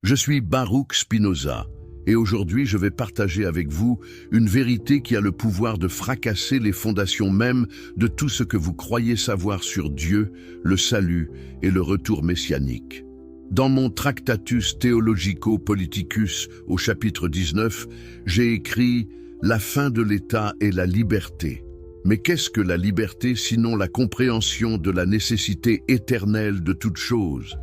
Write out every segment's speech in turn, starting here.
Je suis Baruch Spinoza et aujourd'hui je vais partager avec vous une vérité qui a le pouvoir de fracasser les fondations mêmes de tout ce que vous croyez savoir sur Dieu, le salut et le retour messianique. Dans mon Tractatus Theologico Politicus au chapitre 19, j'ai écrit « La fin de l'État est la liberté ». Mais qu'est-ce que la liberté sinon la compréhension de la nécessité éternelle de toute chose?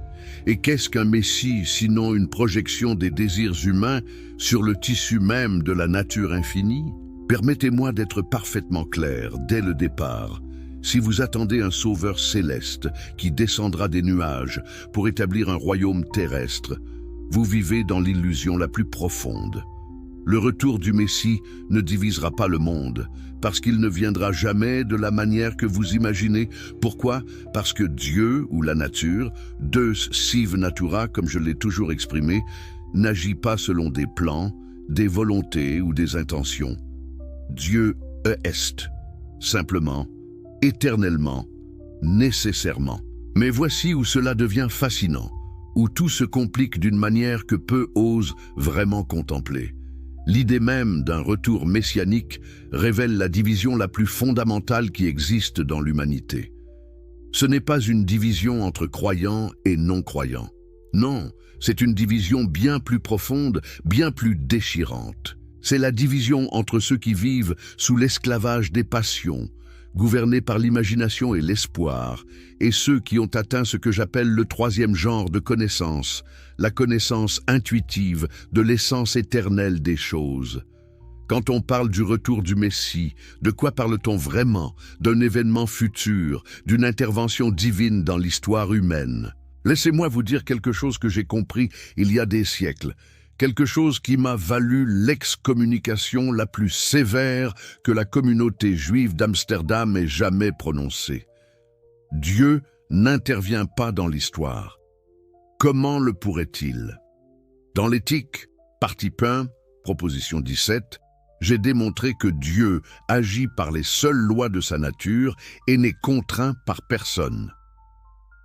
Et qu'est-ce qu'un Messie sinon une projection des désirs humains sur le tissu même de la nature infinie? Permettez-moi d'être parfaitement clair dès le départ. Si vous attendez un sauveur céleste qui descendra des nuages pour établir un royaume terrestre, vous vivez dans l'illusion la plus profonde. Le retour du Messie ne divisera pas le monde, parce qu'il ne viendra jamais de la manière que vous imaginez. Pourquoi? Parce que Dieu, ou la nature, Deus sive natura, comme je l'ai toujours exprimé, n'agit pas selon des plans, des volontés ou des intentions. Dieu est, simplement, éternellement, nécessairement. Mais voici où cela devient fascinant, où tout se complique d'une manière que peu osent vraiment contempler. L'idée même d'un retour messianique révèle la division la plus fondamentale qui existe dans l'humanité. Ce n'est pas une division entre croyants et non-croyants. Non, c'est une division bien plus profonde, bien plus déchirante. C'est la division entre ceux qui vivent sous l'esclavage des passions, gouvernés par l'imagination et l'espoir, et ceux qui ont atteint ce que j'appelle le troisième genre de connaissance, la connaissance intuitive de l'essence éternelle des choses. Quand on parle du retour du Messie, de quoi parle-t-on vraiment? D'un événement futur, d'une intervention divine dans l'histoire humaine. Laissez-moi vous dire quelque chose que j'ai compris il y a des siècles. Quelque chose qui m'a valu l'excommunication la plus sévère que la communauté juive d'Amsterdam ait jamais prononcée. Dieu n'intervient pas dans l'histoire. Comment le pourrait-il? Dans l'éthique, partie 1, proposition 17, j'ai démontré que Dieu agit par les seules lois de sa nature et n'est contraint par personne.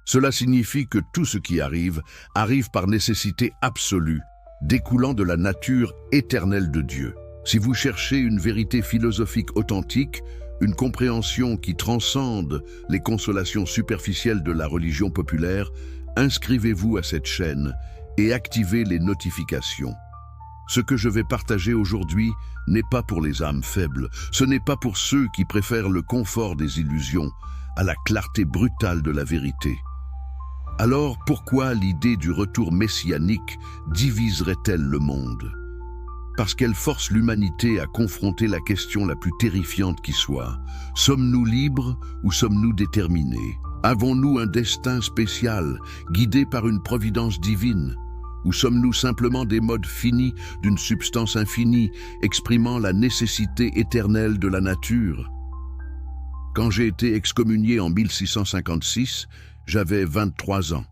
Cela signifie que tout ce qui arrive par nécessité absolue, découlant de la nature éternelle de Dieu. Si vous cherchez une vérité philosophique authentique, une compréhension qui transcende les consolations superficielles de la religion populaire, inscrivez-vous à cette chaîne et activez les notifications. Ce que je vais partager aujourd'hui n'est pas pour les âmes faibles, ce n'est pas pour ceux qui préfèrent le confort des illusions à la clarté brutale de la vérité. Alors pourquoi l'idée du retour messianique diviserait-elle le monde? Parce qu'elle force l'humanité à confronter la question la plus terrifiante qui soit. Sommes-nous libres ou sommes-nous déterminés? Avons-nous un destin spécial, guidé par une providence divine? Ou sommes-nous simplement des modes finis d'une substance infinie, exprimant la nécessité éternelle de la nature? Quand j'ai été excommunié en 1656, j'avais 23 ans.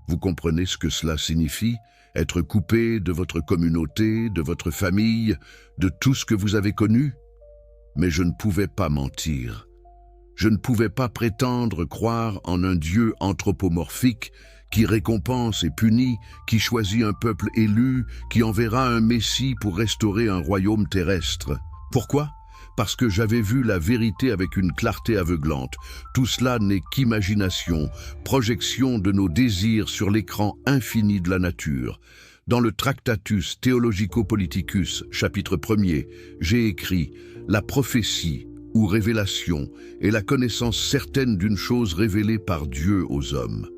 Vous comprenez ce que cela signifie? Être coupé de votre communauté, de votre famille, de tout ce que vous avez connu? Mais je ne pouvais pas mentir. Je ne pouvais pas prétendre croire en un Dieu anthropomorphique qui récompense et punit, qui choisit un peuple élu, qui enverra un Messie pour restaurer un royaume terrestre. Pourquoi? Parce que j'avais vu la vérité avec une clarté aveuglante. Tout cela n'est qu'imagination, projection de nos désirs sur l'écran infini de la nature. Dans le Tractatus Theologico Politicus, chapitre 1er, j'ai écrit « La prophétie ou révélation est la connaissance certaine d'une chose révélée par Dieu aux hommes. »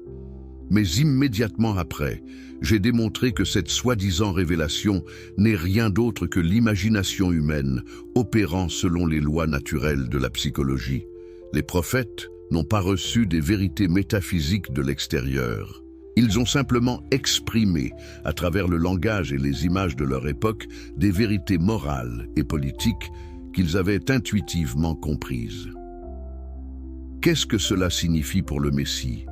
Mais immédiatement après, j'ai démontré que cette soi-disant révélation n'est rien d'autre que l'imagination humaine, opérant selon les lois naturelles de la psychologie. Les prophètes n'ont pas reçu des vérités métaphysiques de l'extérieur. Ils ont simplement exprimé, à travers le langage et les images de leur époque, des vérités morales et politiques qu'ils avaient intuitivement comprises. Qu'est-ce que cela signifie pour le Messie?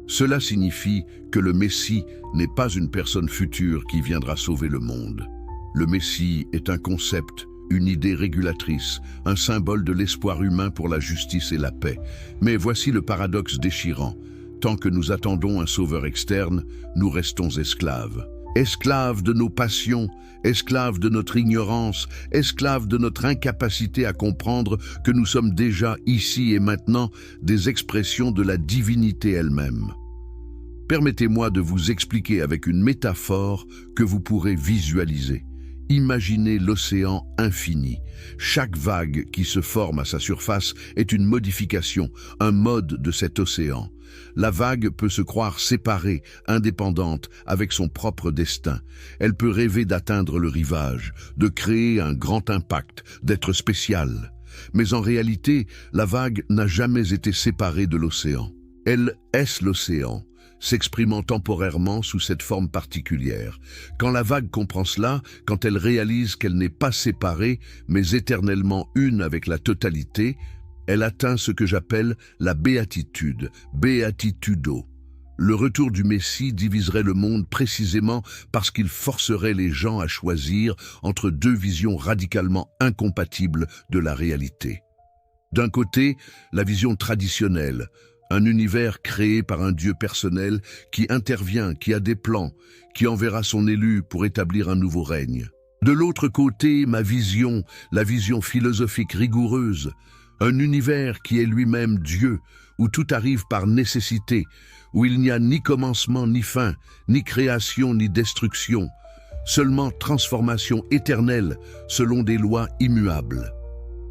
Cela signifie que le Messie n'est pas une personne future qui viendra sauver le monde. Le Messie est un concept, une idée régulatrice, un symbole de l'espoir humain pour la justice et la paix. Mais voici le paradoxe déchirant. Tant que nous attendons un sauveur externe, nous restons esclaves. esclaves de nos passions, esclaves de notre ignorance, esclaves de notre incapacité à comprendre que nous sommes déjà ici et maintenant des expressions de la divinité elle-même. Permettez-moi de vous expliquer avec une métaphore que vous pourrez visualiser. Imaginez l'océan infini. Chaque vague qui se forme à sa surface est une modification, un mode de cet océan. La vague peut se croire séparée, indépendante, avec son propre destin. Elle peut rêver d'atteindre le rivage, de créer un grand impact, d'être spéciale. Mais en réalité, la vague n'a jamais été séparée de l'océan. Elle est l'océan, s'exprimant temporairement sous cette forme particulière. Quand la vague comprend cela, quand elle réalise qu'elle n'est pas séparée, mais éternellement une avec la totalité, elle atteint ce que j'appelle la béatitude, beatitudo. Le retour du Messie diviserait le monde précisément parce qu'il forcerait les gens à choisir entre deux visions radicalement incompatibles de la réalité. D'un côté, la vision traditionnelle, un univers créé par un Dieu personnel qui intervient, qui a des plans, qui enverra son élu pour établir un nouveau règne. De l'autre côté, ma vision, la vision philosophique rigoureuse, un univers qui est lui-même Dieu, où tout arrive par nécessité, où il n'y a ni commencement ni fin, ni création ni destruction, seulement transformation éternelle selon des lois immuables.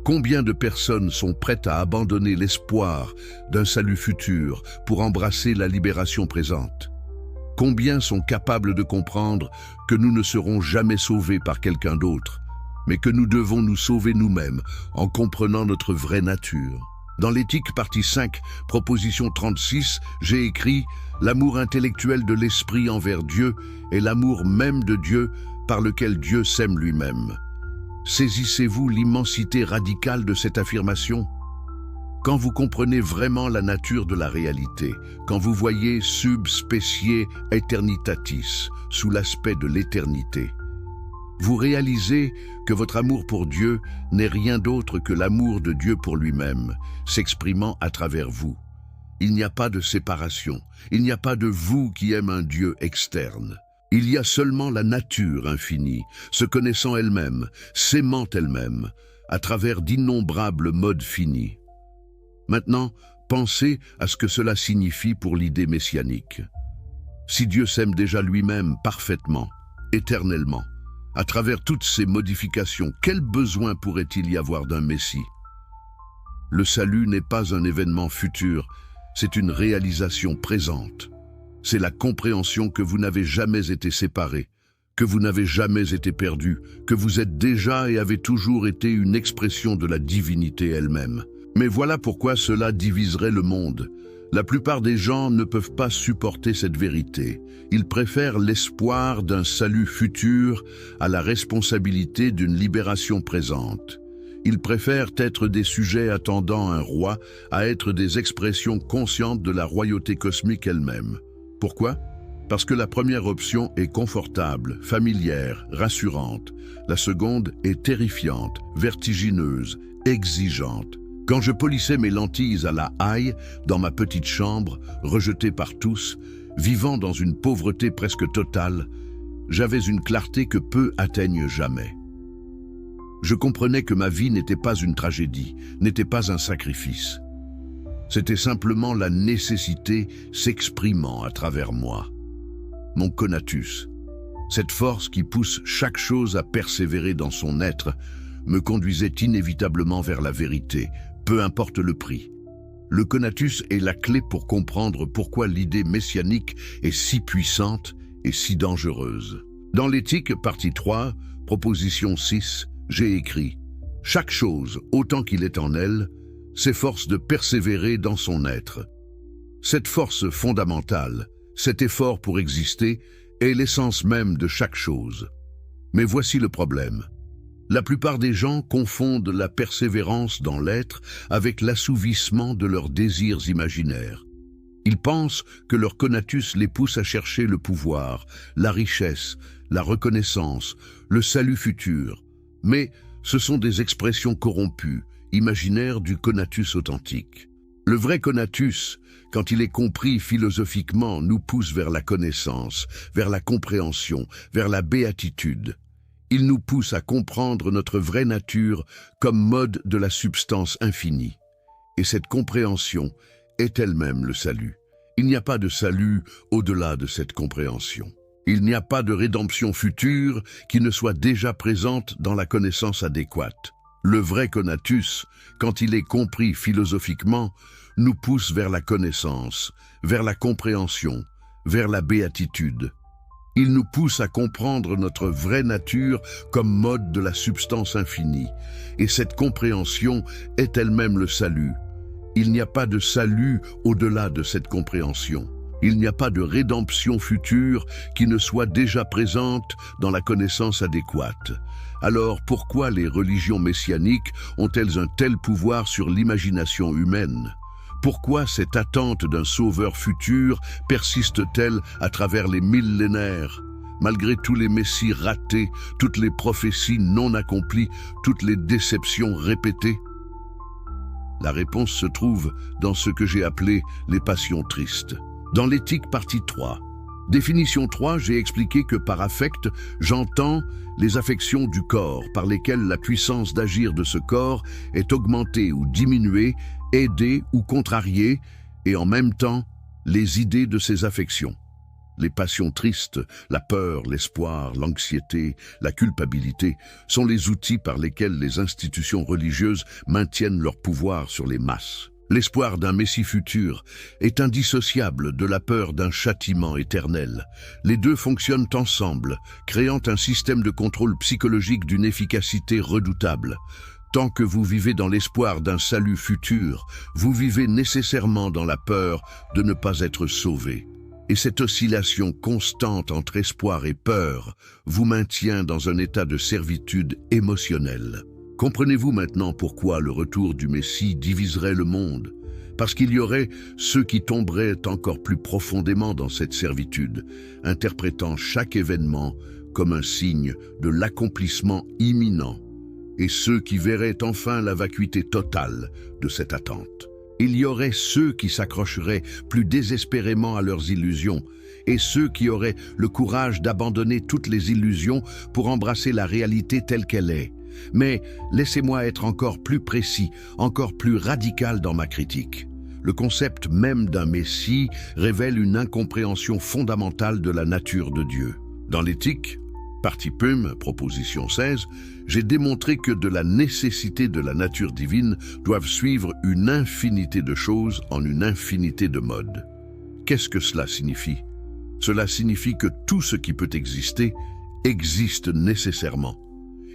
Combien de personnes sont prêtes à abandonner l'espoir d'un salut futur pour embrasser la libération présente? Combien sont capables de comprendre que nous ne serons jamais sauvés par quelqu'un d'autre, mais que nous devons nous sauver nous-mêmes en comprenant notre vraie nature? Dans l'éthique partie 5, proposition 36, j'ai écrit « L'amour intellectuel de l'esprit envers Dieu est l'amour même de Dieu par lequel Dieu s'aime lui-même ». Saisissez-vous l'immensité radicale de cette affirmation? Quand vous comprenez vraiment la nature de la réalité, quand vous voyez sub specie aeternitatis, sous l'aspect de l'éternité, vous réalisez que votre amour pour Dieu n'est rien d'autre que l'amour de Dieu pour lui-même, s'exprimant à travers vous. Il n'y a pas de séparation, il n'y a pas de vous qui aime un Dieu externe. Il y a seulement la nature infinie, se connaissant elle-même, s'aimant elle-même, à travers d'innombrables modes finis. Maintenant, pensez à ce que cela signifie pour l'idée messianique. Si Dieu s'aime déjà lui-même parfaitement, éternellement, à travers toutes ces modifications, quel besoin pourrait-il y avoir d'un Messie? Le salut n'est pas un événement futur, c'est une réalisation présente. C'est la compréhension que vous n'avez jamais été séparés, que vous n'avez jamais été perdus, que vous êtes déjà et avez toujours été une expression de la divinité elle-même. Mais voilà pourquoi cela diviserait le monde. La plupart des gens ne peuvent pas supporter cette vérité. Ils préfèrent l'espoir d'un salut futur à la responsabilité d'une libération présente. Ils préfèrent être des sujets attendant un roi à être des expressions conscientes de la royauté cosmique elle-même. Pourquoi? Parce que la première option est confortable, familière, rassurante. La seconde est terrifiante, vertigineuse, exigeante. Quand je polissais mes lentilles à la haille, dans ma petite chambre, rejetée par tous, vivant dans une pauvreté presque totale, j'avais une clarté que peu atteignent jamais. Je comprenais que ma vie n'était pas une tragédie, n'était pas un sacrifice. C'était simplement la nécessité s'exprimant à travers moi. Mon conatus, cette force qui pousse chaque chose à persévérer dans son être, me conduisait inévitablement vers la vérité, peu importe le prix. Le conatus est la clé pour comprendre pourquoi l'idée messianique est si puissante et si dangereuse. Dans l'éthique, partie 3, proposition 6, j'ai écrit « Chaque chose, autant qu'il est en elle, s'efforce de persévérer dans son être. Cette force fondamentale, cet effort pour exister, est l'essence même de chaque chose. Mais voici le problème. La plupart des gens confondent la persévérance dans l'être avec l'assouvissement de leurs désirs imaginaires. Ils pensent que leur conatus les pousse à chercher le pouvoir, la richesse, la reconnaissance, le salut futur. Mais ce sont des expressions corrompues, imaginaires du conatus authentique. Le vrai conatus, quand il est compris philosophiquement, nous pousse vers la connaissance, vers la compréhension, vers la béatitude. Il nous pousse à comprendre notre vraie nature comme mode de la substance infinie. Et cette compréhension est elle-même le salut. Il n'y a pas de salut au-delà de cette compréhension. Il n'y a pas de rédemption future qui ne soit déjà présente dans la connaissance adéquate. Le vrai conatus, quand il est compris philosophiquement, nous pousse vers la connaissance, vers la compréhension, vers la béatitude. Il nous pousse à comprendre notre vraie nature comme mode de la substance infinie, et cette compréhension est elle-même le salut. Il n'y a pas de salut au-delà de cette compréhension. Il n'y a pas de rédemption future qui ne soit déjà présente dans la connaissance adéquate. Alors pourquoi les religions messianiques ont-elles un tel pouvoir sur l'imagination humaine ? Pourquoi cette attente d'un sauveur futur persiste-t-elle à travers les millénaires? Malgré tous les messies ratés, toutes les prophéties non accomplies, toutes les déceptions répétées? La réponse se trouve dans ce que j'ai appelé les passions tristes. Dans l'éthique partie 3, définition 3, j'ai expliqué que par affect, j'entends les affections du corps par lesquelles la puissance d'agir de ce corps est augmentée ou diminuée, aidée ou contrariée, et en même temps, les idées de ces affections. Les passions tristes, la peur, l'espoir, l'anxiété, la culpabilité sont les outils par lesquels les institutions religieuses maintiennent leur pouvoir sur les masses. L'espoir d'un Messie futur est indissociable de la peur d'un châtiment éternel. Les deux fonctionnent ensemble, créant un système de contrôle psychologique d'une efficacité redoutable. Tant que vous vivez dans l'espoir d'un salut futur, vous vivez nécessairement dans la peur de ne pas être sauvé. Et cette oscillation constante entre espoir et peur vous maintient dans un état de servitude émotionnelle. Comprenez-vous maintenant pourquoi le retour du Messie diviserait le monde? Parce qu'il y aurait ceux qui tomberaient encore plus profondément dans cette servitude, interprétant chaque événement comme un signe de l'accomplissement imminent, et ceux qui verraient enfin la vacuité totale de cette attente. Il y aurait ceux qui s'accrocheraient plus désespérément à leurs illusions, et ceux qui auraient le courage d'abandonner toutes les illusions pour embrasser la réalité telle qu'elle est. Mais laissez-moi être encore plus précis, encore plus radical dans ma critique. Le concept même d'un Messie révèle une incompréhension fondamentale de la nature de Dieu. Dans l'éthique, partie Pum, proposition 16, j'ai démontré que de la nécessité de la nature divine doivent suivre une infinité de choses en une infinité de modes. Qu'est-ce que cela signifie? Cela signifie que tout ce qui peut exister existe nécessairement.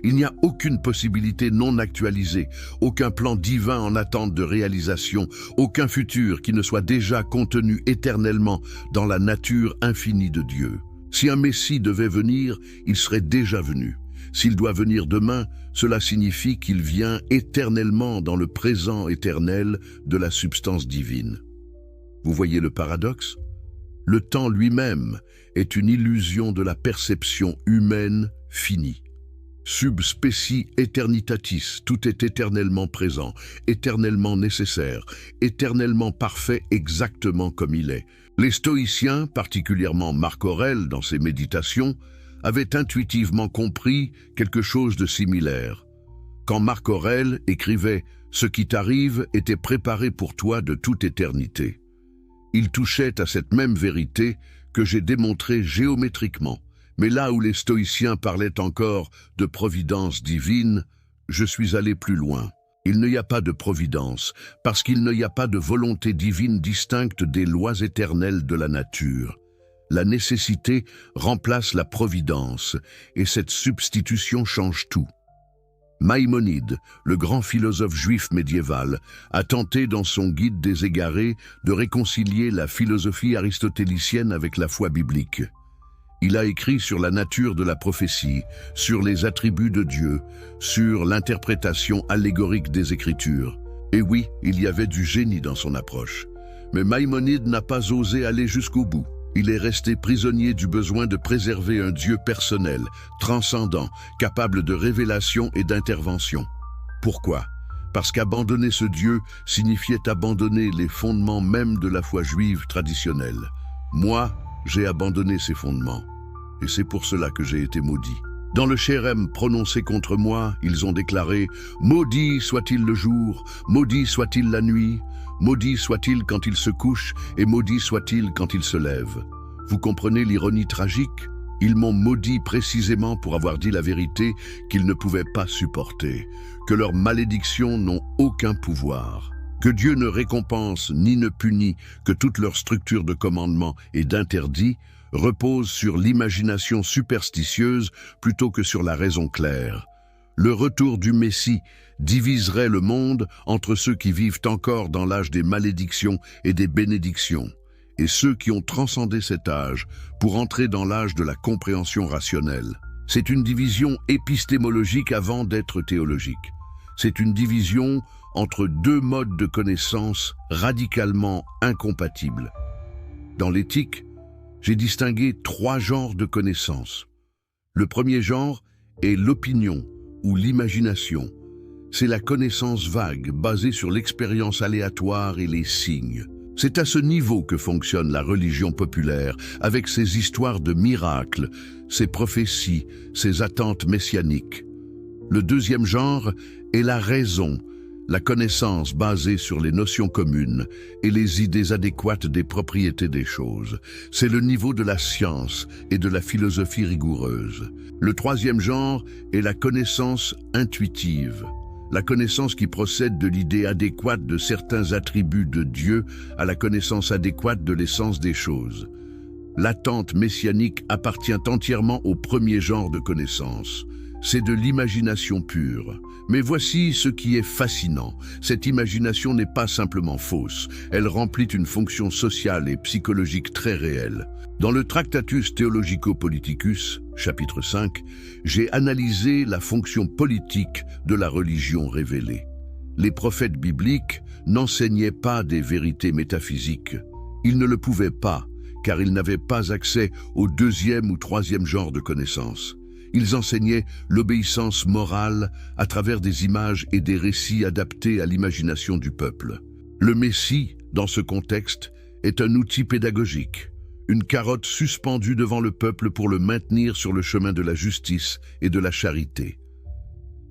Il n'y a aucune possibilité non actualisée, aucun plan divin en attente de réalisation, aucun futur qui ne soit déjà contenu éternellement dans la nature infinie de Dieu. Si un Messie devait venir, il serait déjà venu. S'il doit venir demain, cela signifie qu'il vient éternellement dans le présent éternel de la substance divine. Vous voyez le paradoxe? Le temps lui-même est une illusion de la perception humaine finie. Sub specie aeternitatis, tout est éternellement présent, éternellement nécessaire, éternellement parfait exactement comme il est. Les stoïciens, particulièrement Marc Aurèle dans ses méditations, avaient intuitivement compris quelque chose de similaire. Quand Marc Aurèle écrivait « Ce qui t'arrive était préparé pour toi de toute éternité », il touchait à cette même vérité que j'ai démontrée géométriquement. Mais là où les stoïciens parlaient encore de providence divine, je suis allé plus loin. Il n'y a pas de providence, parce qu'il n'y a pas de volonté divine distincte des lois éternelles de la nature. La nécessité remplace la providence, et cette substitution change tout. Maïmonide, le grand philosophe juif médiéval, a tenté dans son Guide des égarés de réconcilier la philosophie aristotélicienne avec la foi biblique. Il a écrit sur la nature de la prophétie, sur les attributs de Dieu, sur l'interprétation allégorique des Écritures. Et oui, il y avait du génie dans son approche. Mais Maïmonide n'a pas osé aller jusqu'au bout. Il est resté prisonnier du besoin de préserver un Dieu personnel, transcendant, capable de révélation et d'intervention. Pourquoi? parce qu'abandonner ce Dieu signifiait abandonner les fondements même de la foi juive traditionnelle. Moi, j'ai abandonné ces fondements, et c'est pour cela que j'ai été maudit. Dans le Shérem prononcé contre moi, ils ont déclaré « Maudit soit-il le jour, maudit soit-il la nuit, maudit soit-il quand il se couche, et maudit soit-il quand il se lève. » Vous comprenez l'ironie tragique? Ils m'ont maudit précisément pour avoir dit la vérité qu'ils ne pouvaient pas supporter, que leurs malédictions n'ont aucun pouvoir, que Dieu ne récompense ni ne punit, que toute leur structure de commandement et d'interdit repose sur l'imagination superstitieuse plutôt que sur la raison claire. Le retour du Messie diviserait le monde entre ceux qui vivent encore dans l'âge des malédictions et des bénédictions, et ceux qui ont transcendé cet âge pour entrer dans l'âge de la compréhension rationnelle. C'est une division épistémologique avant d'être théologique. C'est une division entre deux modes de connaissance radicalement incompatibles. Dans l'éthique, j'ai distingué 3 genres de connaissances. Le premier genre est l'opinion ou l'imagination. C'est la connaissance vague basée sur l'expérience aléatoire et les signes. C'est à ce niveau que fonctionne la religion populaire, avec ses histoires de miracles, ses prophéties, ses attentes messianiques. Le deuxième genre est la raison, la connaissance basée sur les notions communes et les idées adéquates des propriétés des choses. C'est le niveau de la science et de la philosophie rigoureuse. Le troisième genre est la connaissance intuitive, la connaissance qui procède de l'idée adéquate de certains attributs de Dieu à la connaissance adéquate de l'essence des choses. L'attente messianique appartient entièrement au premier genre de connaissance. C'est de l'imagination pure. Mais voici ce qui est fascinant. Cette imagination n'est pas simplement fausse. Elle remplit une fonction sociale et psychologique très réelle. Dans le Tractatus Theologico-Politicus, chapitre 5, j'ai analysé la fonction politique de la religion révélée. Les prophètes bibliques n'enseignaient pas des vérités métaphysiques. Ils ne le pouvaient pas, car ils n'avaient pas accès au deuxième ou troisième genre de connaissances. Ils enseignaient l'obéissance morale à travers des images et des récits adaptés à l'imagination du peuple. Le Messie, dans ce contexte, est un outil pédagogique, une carotte suspendue devant le peuple pour le maintenir sur le chemin de la justice et de la charité.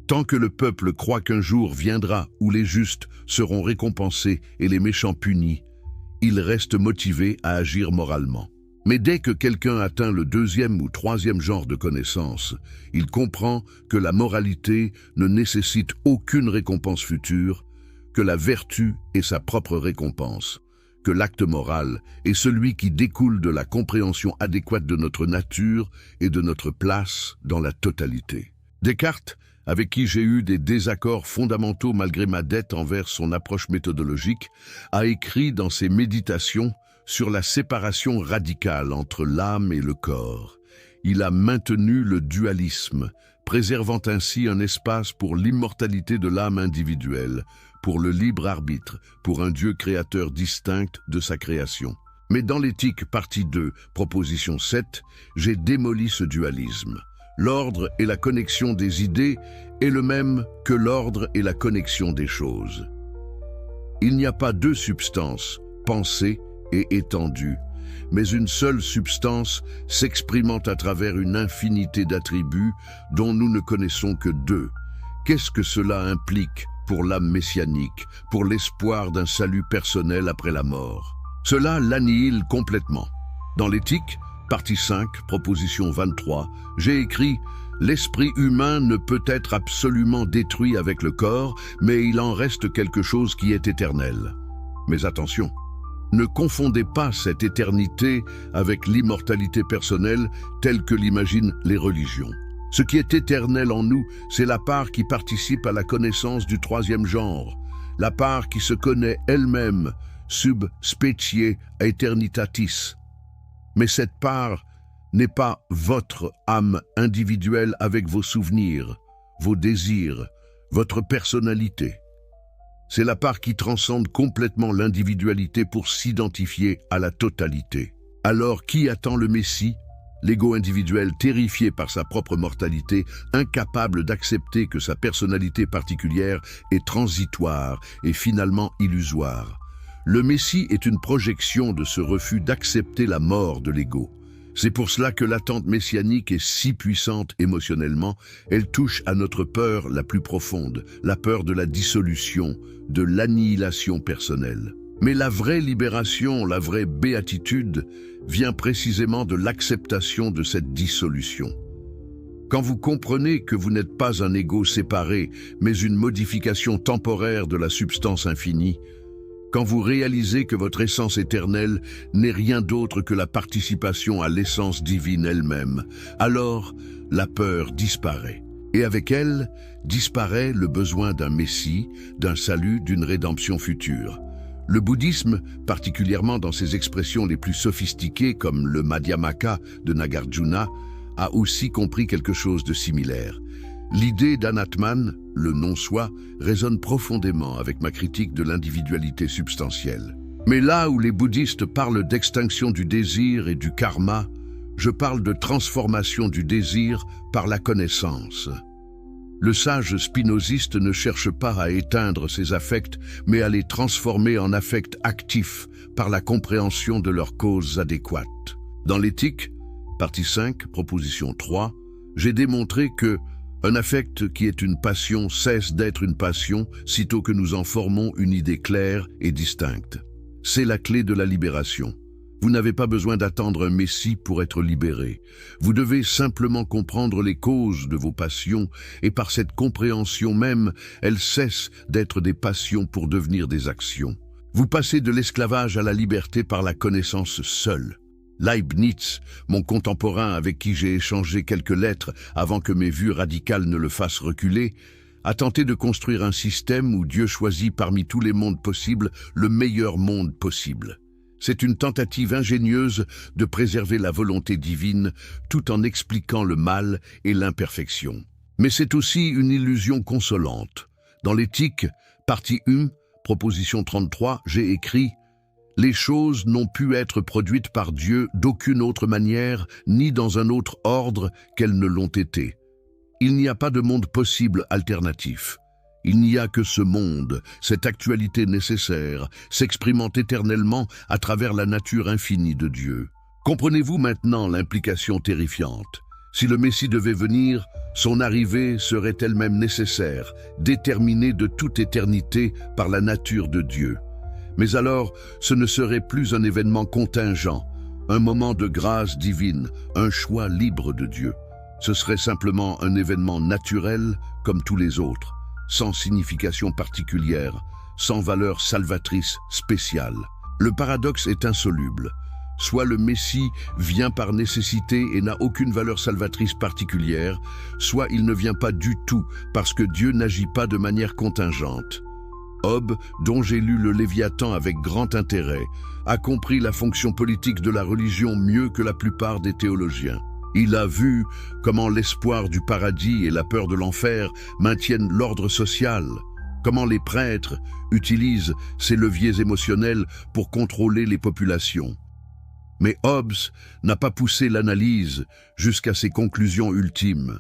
Tant que le peuple croit qu'un jour viendra où les justes seront récompensés et les méchants punis, il reste motivé à agir moralement. Mais dès que quelqu'un atteint le deuxième ou troisième genre de connaissance, il comprend que la moralité ne nécessite aucune récompense future, que la vertu est sa propre récompense, que l'acte moral est celui qui découle de la compréhension adéquate de notre nature et de notre place dans la totalité. Descartes, avec qui j'ai eu des désaccords fondamentaux malgré ma dette envers son approche méthodologique, a écrit dans ses méditations sur la séparation radicale entre l'âme et le corps. Il a maintenu le dualisme, préservant ainsi un espace pour l'immortalité de l'âme individuelle, pour le libre arbitre, pour un Dieu créateur distinct de sa création. Mais dans l'éthique partie 2, proposition 7, j'ai démoli ce dualisme. L'ordre et la connexion des idées est le même que l'ordre et la connexion des choses. Il n'y a pas deux substances, pensée et étendue, mais une seule substance s'exprimant à travers une infinité d'attributs dont nous ne connaissons que deux. Qu'est-ce que cela implique pour l'âme messianique, pour l'espoir d'un salut personnel après la mort? Cela l'annihile complètement. Dans l'éthique, partie 5, proposition 23, j'ai écrit « L'esprit humain ne peut être absolument détruit avec le corps, mais il en reste quelque chose qui est éternel. » Mais attention, ne confondez pas cette éternité avec l'immortalité personnelle telle que l'imaginent les religions. Ce qui est éternel en nous, c'est la part qui participe à la connaissance du troisième genre, la part qui se connaît elle-même, sub specie aeternitatis. Mais cette part n'est pas votre âme individuelle avec vos souvenirs, vos désirs, votre personnalité. C'est la part qui transcende complètement l'individualité pour s'identifier à la totalité. Alors qui attend le Messie? L'ego individuel, terrifié par sa propre mortalité, incapable d'accepter que sa personnalité particulière est transitoire et finalement illusoire. Le Messie est une projection de ce refus d'accepter la mort de l'ego. C'est pour cela que l'attente messianique est si puissante émotionnellement, elle touche à notre peur la plus profonde, la peur de la dissolution, de l'annihilation personnelle. Mais la vraie libération, la vraie béatitude, vient précisément de l'acceptation de cette dissolution. Quand vous comprenez que vous n'êtes pas un ego séparé, mais une modification temporaire de la substance infinie, quand vous réalisez que votre essence éternelle n'est rien d'autre que la participation à l'essence divine elle-même, alors la peur disparaît. Et avec elle, disparaît le besoin d'un Messie, d'un salut, d'une rédemption future. Le bouddhisme, particulièrement dans ses expressions les plus sophistiquées comme le Madhyamaka de Nagarjuna, a aussi compris quelque chose de similaire. L'idée d'Anatman, le non-soi, résonne profondément avec ma critique de l'individualité substantielle. Mais là où les bouddhistes parlent d'extinction du désir et du karma, je parle de transformation du désir par la connaissance. Le sage spinoziste ne cherche pas à éteindre ses affects, mais à les transformer en affects actifs par la compréhension de leurs causes adéquates. Dans l'éthique, partie 5, proposition 3, j'ai démontré que un affect qui est une passion cesse d'être une passion sitôt que nous en formons une idée claire et distincte. C'est la clé de la libération. Vous n'avez pas besoin d'attendre un Messie pour être libéré. Vous devez simplement comprendre les causes de vos passions et par cette compréhension même, elles cessent d'être des passions pour devenir des actions. Vous passez de l'esclavage à la liberté par la connaissance seule. Leibniz, mon contemporain avec qui j'ai échangé quelques lettres avant que mes vues radicales ne le fassent reculer, a tenté de construire un système où Dieu choisit parmi tous les mondes possibles le meilleur monde possible. C'est une tentative ingénieuse de préserver la volonté divine tout en expliquant le mal et l'imperfection. Mais c'est aussi une illusion consolante. Dans l'éthique, partie 1, proposition 33, j'ai écrit « Les choses n'ont pu être produites par Dieu d'aucune autre manière, ni dans un autre ordre qu'elles ne l'ont été. Il n'y a pas de monde possible alternatif. Il n'y a que ce monde, cette actualité nécessaire, s'exprimant éternellement à travers la nature infinie de Dieu. Comprenez-vous maintenant l'implication terrifiante? Si le Messie devait venir, son arrivée serait elle-même nécessaire, déterminée de toute éternité par la nature de Dieu. Mais alors, ce ne serait plus un événement contingent, un moment de grâce divine, un choix libre de Dieu. Ce serait simplement un événement naturel comme tous les autres, sans signification particulière, sans valeur salvatrice spéciale. Le paradoxe est insoluble. Soit le Messie vient par nécessité et n'a aucune valeur salvatrice particulière, soit il ne vient pas du tout parce que Dieu n'agit pas de manière contingente. Hobbes, dont j'ai lu le Léviathan avec grand intérêt, a compris la fonction politique de la religion mieux que la plupart des théologiens. Il a vu comment l'espoir du paradis et la peur de l'enfer maintiennent l'ordre social, comment les prêtres utilisent ces leviers émotionnels pour contrôler les populations. Mais Hobbes n'a pas poussé l'analyse jusqu'à ses conclusions ultimes.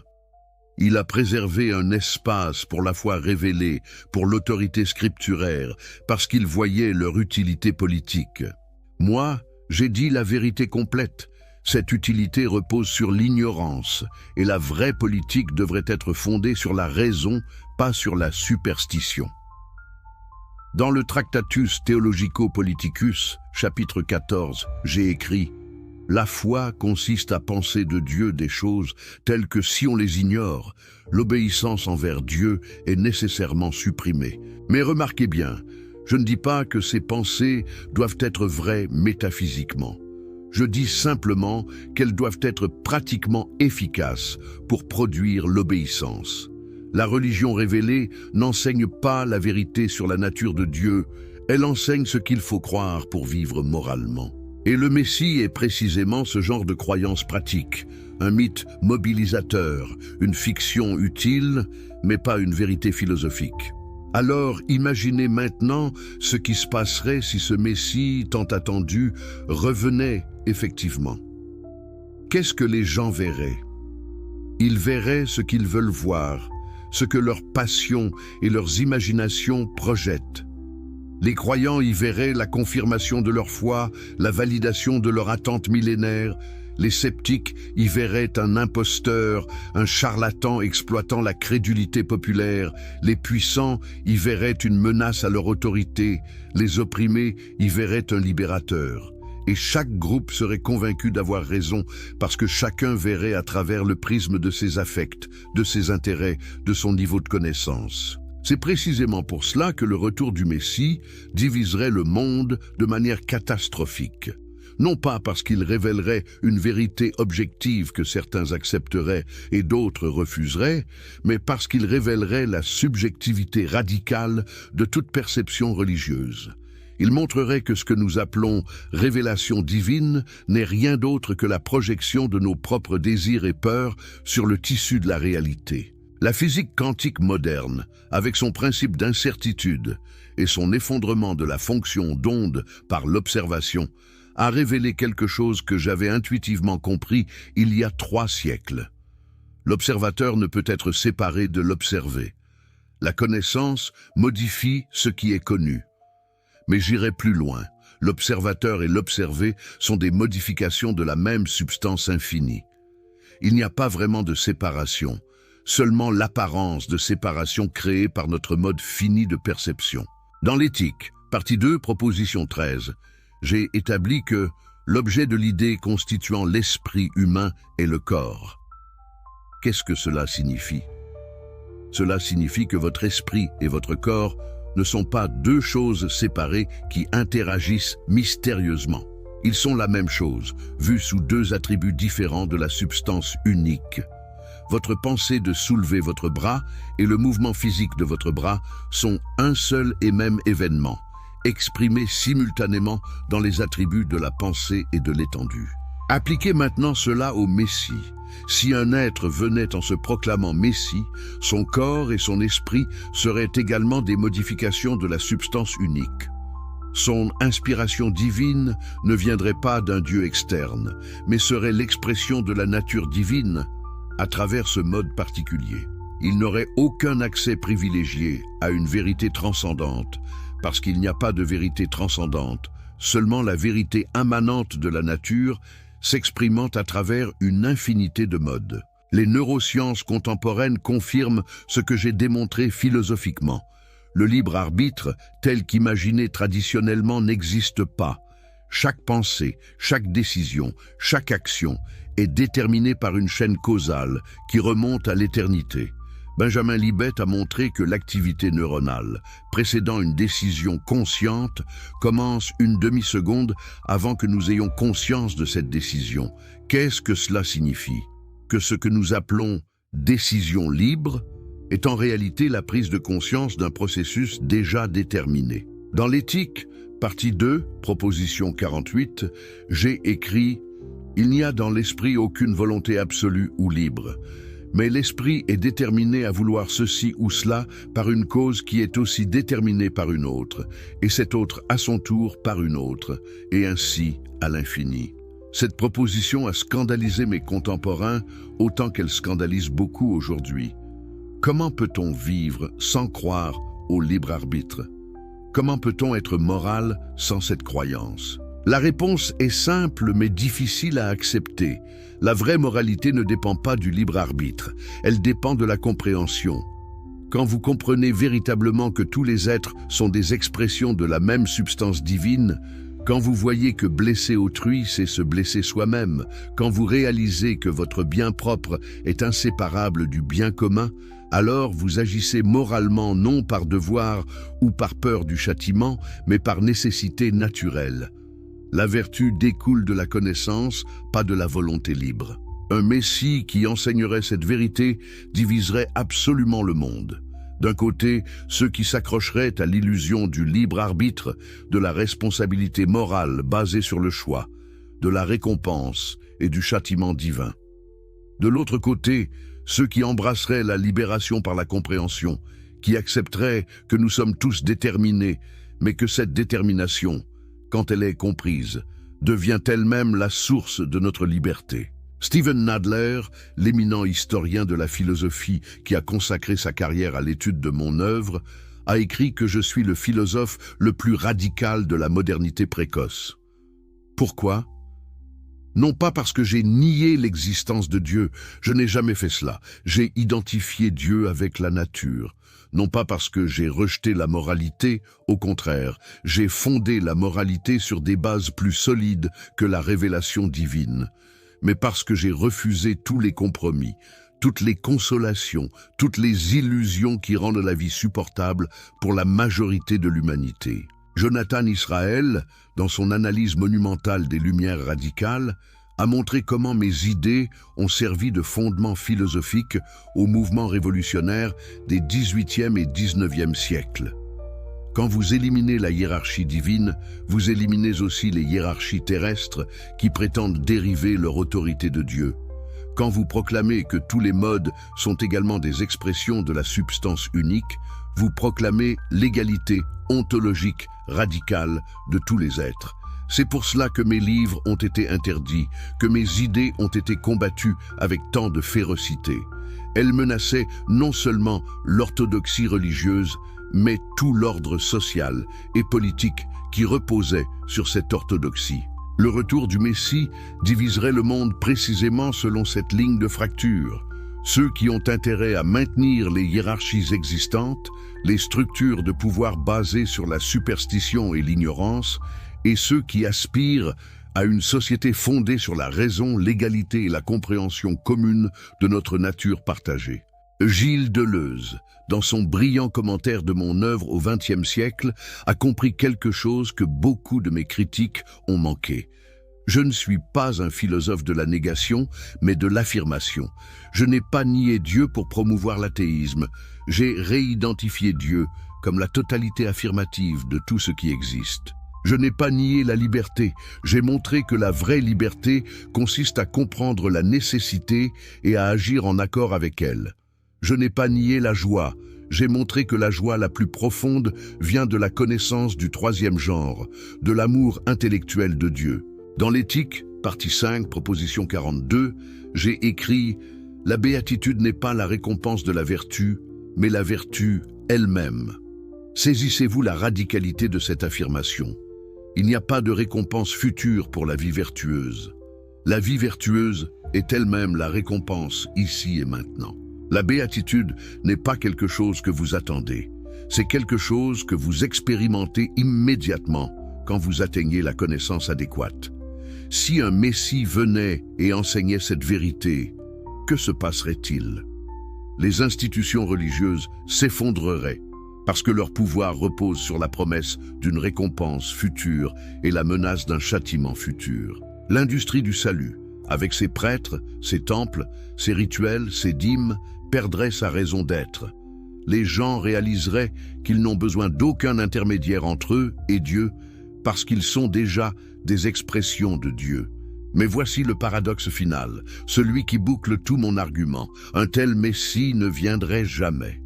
Il a préservé un espace pour la foi révélée, pour l'autorité scripturaire, parce qu'il voyait leur utilité politique. Moi, j'ai dit la vérité complète. Cette utilité repose sur l'ignorance, et la vraie politique devrait être fondée sur la raison, pas sur la superstition. Dans le Tractatus Theologico-Politicus, chapitre 14, j'ai écrit « La foi consiste à penser de Dieu des choses telles que si on les ignore, l'obéissance envers Dieu est nécessairement supprimée. » Mais remarquez bien, je ne dis pas que ces pensées doivent être vraies métaphysiquement. Je dis simplement qu'elles doivent être pratiquement efficaces pour produire l'obéissance. La religion révélée n'enseigne pas la vérité sur la nature de Dieu, elle enseigne ce qu'il faut croire pour vivre moralement. Et le Messie est précisément ce genre de croyance pratique, un mythe mobilisateur, une fiction utile, mais pas une vérité philosophique. Alors imaginez maintenant ce qui se passerait si ce Messie tant attendu revenait effectivement. Qu'est-ce que les gens verraient? Ils verraient ce qu'ils veulent voir, ce que leurs passions et leurs imaginations projettent. Les croyants y verraient la confirmation de leur foi, la validation de leur attente millénaire. Les sceptiques y verraient un imposteur, un charlatan exploitant la crédulité populaire. Les puissants y verraient une menace à leur autorité. Les opprimés y verraient un libérateur. Et chaque groupe serait convaincu d'avoir raison parce que chacun verrait à travers le prisme de ses affects, de ses intérêts, de son niveau de connaissance. C'est précisément pour cela que le retour du Messie diviserait le monde de manière catastrophique. Non pas parce qu'il révélerait une vérité objective que certains accepteraient et d'autres refuseraient, mais parce qu'il révélerait la subjectivité radicale de toute perception religieuse. Il montrerait que ce que nous appelons révélation divine n'est rien d'autre que la projection de nos propres désirs et peurs sur le tissu de la réalité. La physique quantique moderne, avec son principe d'incertitude et son effondrement de la fonction d'onde par l'observation, a révélé quelque chose que j'avais intuitivement compris il y a 3 siècles. L'observateur ne peut être séparé de l'observé. La connaissance modifie ce qui est connu. Mais j'irai plus loin. L'observateur et l'observé sont des modifications de la même substance infinie. Il n'y a pas vraiment de séparation, seulement l'apparence de séparation créée par notre mode fini de perception. Dans l'éthique, partie 2, proposition 13, j'ai établi que l'objet de l'idée constituant l'esprit humain est le corps. Qu'est-ce que cela signifie? Cela signifie que votre esprit et votre corps ne sont pas 2 choses séparées qui interagissent mystérieusement. Ils sont la même chose, vus sous 2 attributs différents de la substance unique. Votre pensée de soulever votre bras et le mouvement physique de votre bras sont un seul et même événement, exprimés simultanément dans les attributs de la pensée et de l'étendue. Appliquez maintenant cela au Messie. Si un être venait en se proclamant Messie, son corps et son esprit seraient également des modifications de la substance unique. Son inspiration divine ne viendrait pas d'un Dieu externe, mais serait l'expression de la nature divine à travers ce mode particulier. Il n'aurait aucun accès privilégié à une vérité transcendante, parce qu'il n'y a pas de vérité transcendante, seulement la vérité immanente de la nature s'exprimant à travers une infinité de modes. Les neurosciences contemporaines confirment ce que j'ai démontré philosophiquement. Le libre arbitre, tel qu'imaginé traditionnellement, n'existe pas. Chaque pensée, chaque décision, chaque action est déterminée par une chaîne causale qui remonte à l'éternité. Benjamin Libet a montré que l'activité neuronale, précédant une décision consciente, commence une demi-seconde avant que nous ayons conscience de cette décision. Qu'est-ce que cela signifie? Que ce que nous appelons décision libre est en réalité la prise de conscience d'un processus déjà déterminé. Dans l'éthique, partie 2, proposition 48, j'ai écrit « Il n'y a dans l'esprit aucune volonté absolue ou libre, mais l'esprit est déterminé à vouloir ceci ou cela par une cause qui est aussi déterminée par une autre, et cette autre à son tour par une autre, et ainsi à l'infini. » Cette proposition a scandalisé mes contemporains autant qu'elle scandalise beaucoup aujourd'hui. Comment peut-on vivre sans croire au libre arbitre? Comment peut-on être moral sans cette croyance? La réponse est simple mais difficile à accepter. La vraie moralité ne dépend pas du libre arbitre, elle dépend de la compréhension. Quand vous comprenez véritablement que tous les êtres sont des expressions de la même substance divine, quand vous voyez que blesser autrui, c'est se blesser soi-même, quand vous réalisez que votre bien propre est inséparable du bien commun, alors vous agissez moralement non par devoir ou par peur du châtiment, mais par nécessité naturelle. La vertu découle de la connaissance, pas de la volonté libre. Un Messie qui enseignerait cette vérité diviserait absolument le monde. D'un côté, ceux qui s'accrocheraient à l'illusion du libre arbitre, de la responsabilité morale basée sur le choix, de la récompense et du châtiment divin. De l'autre côté, ceux qui embrasseraient la libération par la compréhension, qui accepteraient que nous sommes tous déterminés, mais que cette détermination, quand elle est comprise, devient elle-même la source de notre liberté. Steven Nadler, l'éminent historien de la philosophie qui a consacré sa carrière à l'étude de mon œuvre, a écrit que je suis le philosophe le plus radical de la modernité précoce. Pourquoi ? Non pas parce que j'ai nié l'existence de Dieu, je n'ai jamais fait cela. J'ai identifié Dieu avec la nature. Non pas parce que j'ai rejeté la moralité, au contraire, j'ai fondé la moralité sur des bases plus solides que la révélation divine. Mais parce que j'ai refusé tous les compromis, toutes les consolations, toutes les illusions qui rendent la vie supportable pour la majorité de l'humanité. Jonathan Israel, dans son analyse monumentale des Lumières radicales, a montré comment mes idées ont servi de fondement philosophique au mouvement révolutionnaire des XVIIIe et XIXe siècles. Quand vous éliminez la hiérarchie divine, vous éliminez aussi les hiérarchies terrestres qui prétendent dériver leur autorité de Dieu. Quand vous proclamez que tous les modes sont également des expressions de la substance unique, vous proclamez l'égalité ontologique radicale de tous les êtres. C'est pour cela que mes livres ont été interdits, que mes idées ont été combattues avec tant de férocité. Elles menaçaient non seulement l'orthodoxie religieuse, mais tout l'ordre social et politique qui reposait sur cette orthodoxie. Le retour du Messie diviserait le monde précisément selon cette ligne de fracture. Ceux qui ont intérêt à maintenir les hiérarchies existantes, les structures de pouvoir basées sur la superstition et l'ignorance, et ceux qui aspirent à une société fondée sur la raison, l'égalité et la compréhension commune de notre nature partagée. Gilles Deleuze, dans son brillant commentaire de mon œuvre au XXe siècle, a compris quelque chose que beaucoup de mes critiques ont manqué. Je ne suis pas un philosophe de la négation, mais de l'affirmation. Je n'ai pas nié Dieu pour promouvoir l'athéisme. J'ai réidentifié Dieu comme la totalité affirmative de tout ce qui existe. Je n'ai pas nié la liberté. J'ai montré que la vraie liberté consiste à comprendre la nécessité et à agir en accord avec elle. Je n'ai pas nié la joie. J'ai montré que la joie la plus profonde vient de la connaissance du troisième genre, de l'amour intellectuel de Dieu. Dans l'Éthique, partie 5, proposition 42, j'ai écrit « La béatitude n'est pas la récompense de la vertu, mais la vertu elle-même ». Saisissez-vous la radicalité de cette affirmation. Il n'y a pas de récompense future pour la vie vertueuse. La vie vertueuse est elle-même la récompense ici et maintenant. La béatitude n'est pas quelque chose que vous attendez. C'est quelque chose que vous expérimentez immédiatement quand vous atteignez la connaissance adéquate. Si un Messie venait et enseignait cette vérité, que se passerait-il? Les institutions religieuses s'effondreraient parce que leur pouvoir repose sur la promesse d'une récompense future et la menace d'un châtiment futur. L'industrie du salut, avec ses prêtres, ses temples, ses rituels, ses dîmes, perdrait sa raison d'être. Les gens réaliseraient qu'ils n'ont besoin d'aucun intermédiaire entre eux et Dieu parce qu'ils sont déjà des expressions de Dieu. Mais voici le paradoxe final, celui qui boucle tout mon argument. Un tel Messie ne viendrait jamais.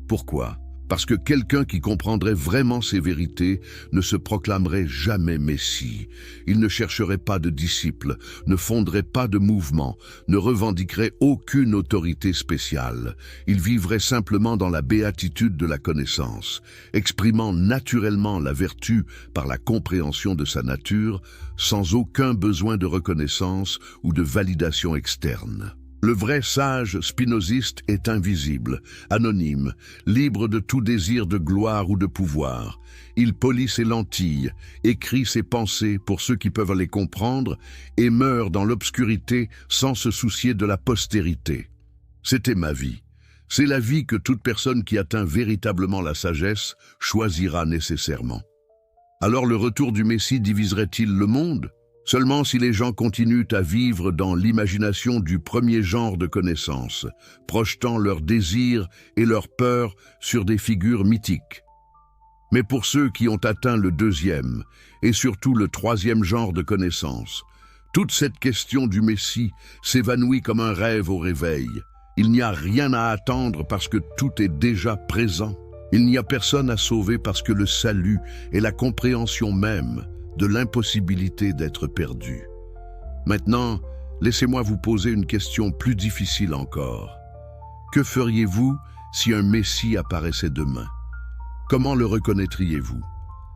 Pourquoi ? Parce que quelqu'un qui comprendrait vraiment ces vérités ne se proclamerait jamais Messie. Il ne chercherait pas de disciples, ne fonderait pas de mouvement, ne revendiquerait aucune autorité spéciale. Il vivrait simplement dans la béatitude de la connaissance, exprimant naturellement la vertu par la compréhension de sa nature, sans aucun besoin de reconnaissance ou de validation externe. Le vrai sage spinoziste est invisible, anonyme, libre de tout désir de gloire ou de pouvoir. Il polit ses lentilles, écrit ses pensées pour ceux qui peuvent les comprendre et meurt dans l'obscurité sans se soucier de la postérité. C'était ma vie. C'est la vie que toute personne qui atteint véritablement la sagesse choisira nécessairement. Alors le retour du Messie diviserait-il le monde ? Seulement si les gens continuent à vivre dans l'imagination du premier genre de connaissance, projetant leurs désirs et leurs peurs sur des figures mythiques. Mais pour ceux qui ont atteint le deuxième, et surtout le troisième genre de connaissance, toute cette question du Messie s'évanouit comme un rêve au réveil. Il n'y a rien à attendre parce que tout est déjà présent. Il n'y a personne à sauver parce que le salut est la compréhension même de l'impossibilité d'être perdu. Maintenant, laissez-moi vous poser une question plus difficile encore. Que feriez-vous si un Messie apparaissait demain? Comment le reconnaîtriez-vous?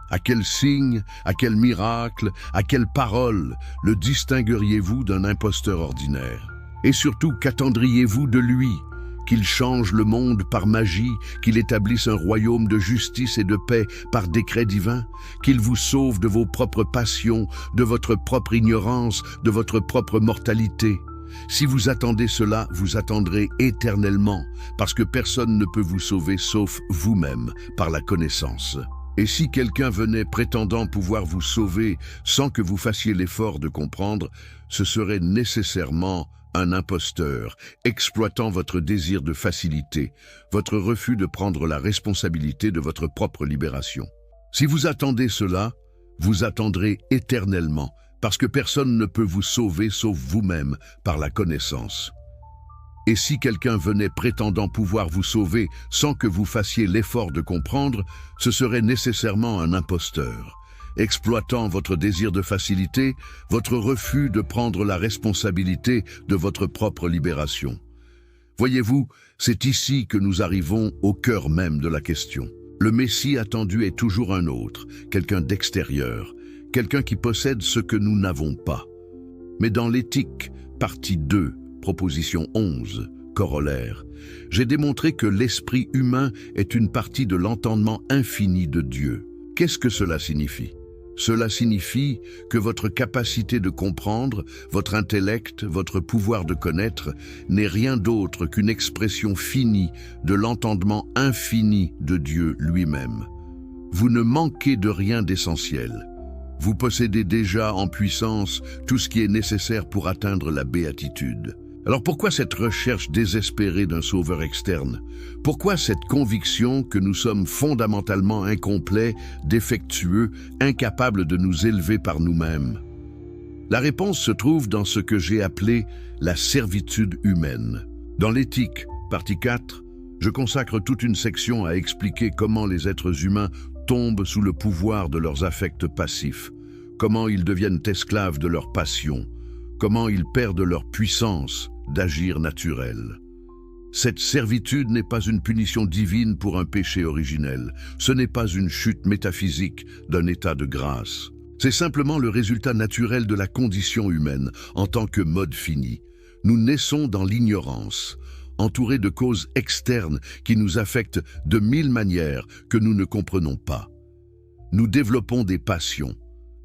À quel signe, à quel miracle, à quelle parole le distingueriez-vous d'un imposteur ordinaire? Et surtout, qu'attendriez-vous de lui? Qu'il change le monde par magie, qu'il établisse un royaume de justice et de paix par décret divin, qu'il vous sauve de vos propres passions, de votre propre ignorance, de votre propre mortalité. Si vous attendez cela, vous attendrez éternellement, parce que personne ne peut vous sauver sauf vous-même, par la connaissance. Et si quelqu'un venait prétendant pouvoir vous sauver sans que vous fassiez l'effort de comprendre, ce serait nécessairement un imposteur, exploitant votre désir de facilité, votre refus de prendre la responsabilité de votre propre libération. Si vous attendez cela, vous attendrez éternellement, parce que personne ne peut vous sauver sauf vous-même par la connaissance. Et si quelqu'un venait prétendant pouvoir vous sauver sans que vous fassiez l'effort de comprendre, ce serait nécessairement un imposteur, exploitant votre désir de facilité, votre refus de prendre la responsabilité de votre propre libération. Voyez-vous, c'est ici que nous arrivons au cœur même de la question. Le Messie attendu est toujours un autre, quelqu'un d'extérieur, quelqu'un qui possède ce que nous n'avons pas. Mais dans l'éthique, partie 2, proposition 11, corollaire, j'ai démontré que l'esprit humain est une partie de l'entendement infini de Dieu. Qu'est-ce que cela signifie? Cela signifie que votre capacité de comprendre, votre intellect, votre pouvoir de connaître n'est rien d'autre qu'une expression finie de l'entendement infini de Dieu lui-même. Vous ne manquez de rien d'essentiel. Vous possédez déjà en puissance tout ce qui est nécessaire pour atteindre la béatitude. Alors pourquoi cette recherche désespérée d'un sauveur externe? Pourquoi cette conviction que nous sommes fondamentalement incomplets, défectueux, incapables de nous élever par nous-mêmes? La réponse se trouve dans ce que j'ai appelé la servitude humaine. Dans l'éthique, partie 4, je consacre toute une section à expliquer comment les êtres humains tombent sous le pouvoir de leurs affects passifs, comment ils deviennent esclaves de leurs passions, comment ils perdent leur puissance d'agir naturel. Cette servitude n'est pas une punition divine pour un péché originel, ce n'est pas une chute métaphysique d'un état de grâce. C'est simplement le résultat naturel de la condition humaine en tant que mode fini. Nous naissons dans l'ignorance, entourés de causes externes qui nous affectent de mille manières que nous ne comprenons pas. Nous développons des passions,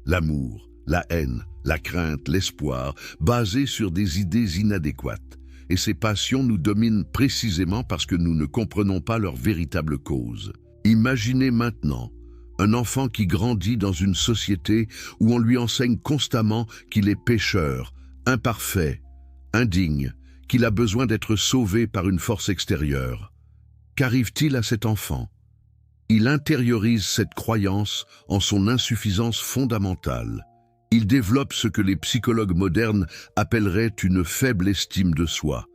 l'amour, la haine, la crainte, l'espoir, basés sur des idées inadéquates. Et ces passions nous dominent précisément parce que nous ne comprenons pas leur véritable cause. Imaginez maintenant un enfant qui grandit dans une société où on lui enseigne constamment qu'il est pécheur, imparfait, indigne, qu'il a besoin d'être sauvé par une force extérieure. Qu'arrive-t-il à cet enfant? Il intériorise cette croyance en son insuffisance fondamentale. Il développe ce que les psychologues modernes appelleraient une faible estime de soi.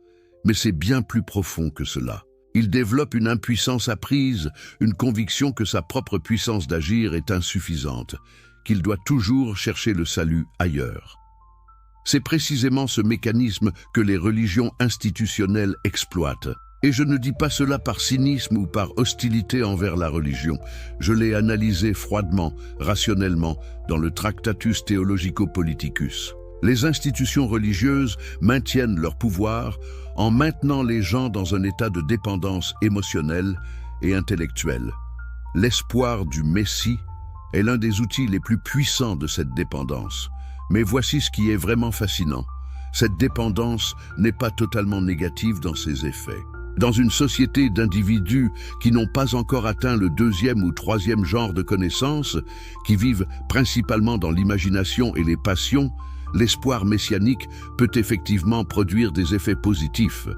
Mais c'est bien plus profond que cela. Il développe une impuissance apprise, une conviction que sa propre puissance d'agir est insuffisante, qu'il doit toujours chercher le salut ailleurs. C'est précisément ce mécanisme que les religions institutionnelles exploitent. Et je ne dis pas cela par cynisme ou par hostilité envers la religion. Je l'ai analysé froidement, rationnellement, dans le Tractatus Theologico-Politicus. Les institutions religieuses maintiennent leur pouvoir en maintenant les gens dans un état de dépendance émotionnelle et intellectuelle. L'espoir du Messie est l'un des outils les plus puissants de cette dépendance. Mais voici ce qui est vraiment fascinant. Cette dépendance n'est pas totalement négative dans ses effets. Dans une société d'individus qui n'ont pas encore atteint le deuxième ou troisième genre de connaissances, qui vivent principalement dans l'imagination et les passions, l'espoir messianique peut effectivement produire des effets positifs.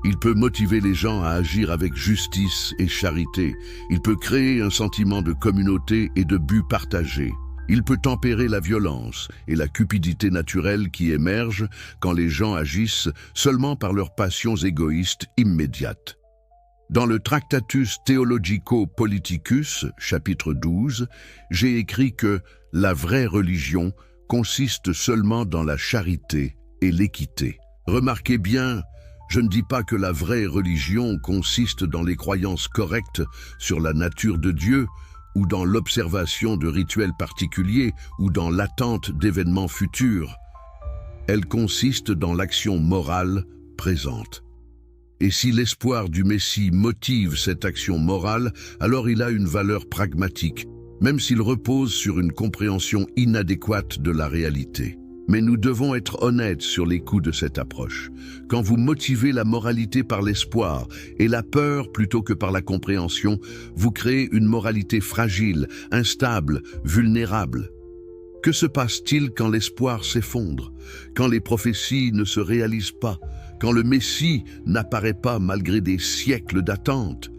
Il peut motiver les gens à agir avec justice et charité. Il peut créer un sentiment de communauté et de but partagé. Il peut tempérer la violence et la cupidité naturelle qui émergent quand les gens agissent seulement par leurs passions égoïstes immédiates. Dans le Tractatus Theologico-Politicus, chapitre 12, j'ai écrit que la vraie religion consiste seulement dans la charité et l'équité. Remarquez bien, je ne dis pas que la vraie religion consiste dans les croyances correctes sur la nature de Dieu, ou dans l'observation de rituels particuliers, ou dans l'attente d'événements futurs. Elle consiste dans l'action morale présente. Et si l'espoir du Messie motive cette action morale, alors il a une valeur pragmatique, même s'il repose sur une compréhension inadéquate de la réalité. Mais nous devons être honnêtes sur les coûts de cette approche. Quand vous motivez la moralité par l'espoir et la peur plutôt que par la compréhension, vous créez une moralité fragile, instable, vulnérable. Que se passe-t-il quand l'espoir s'effondre, quand les prophéties ne se réalisent pas, quand le Messie n'apparaît pas malgré des siècles d'attente?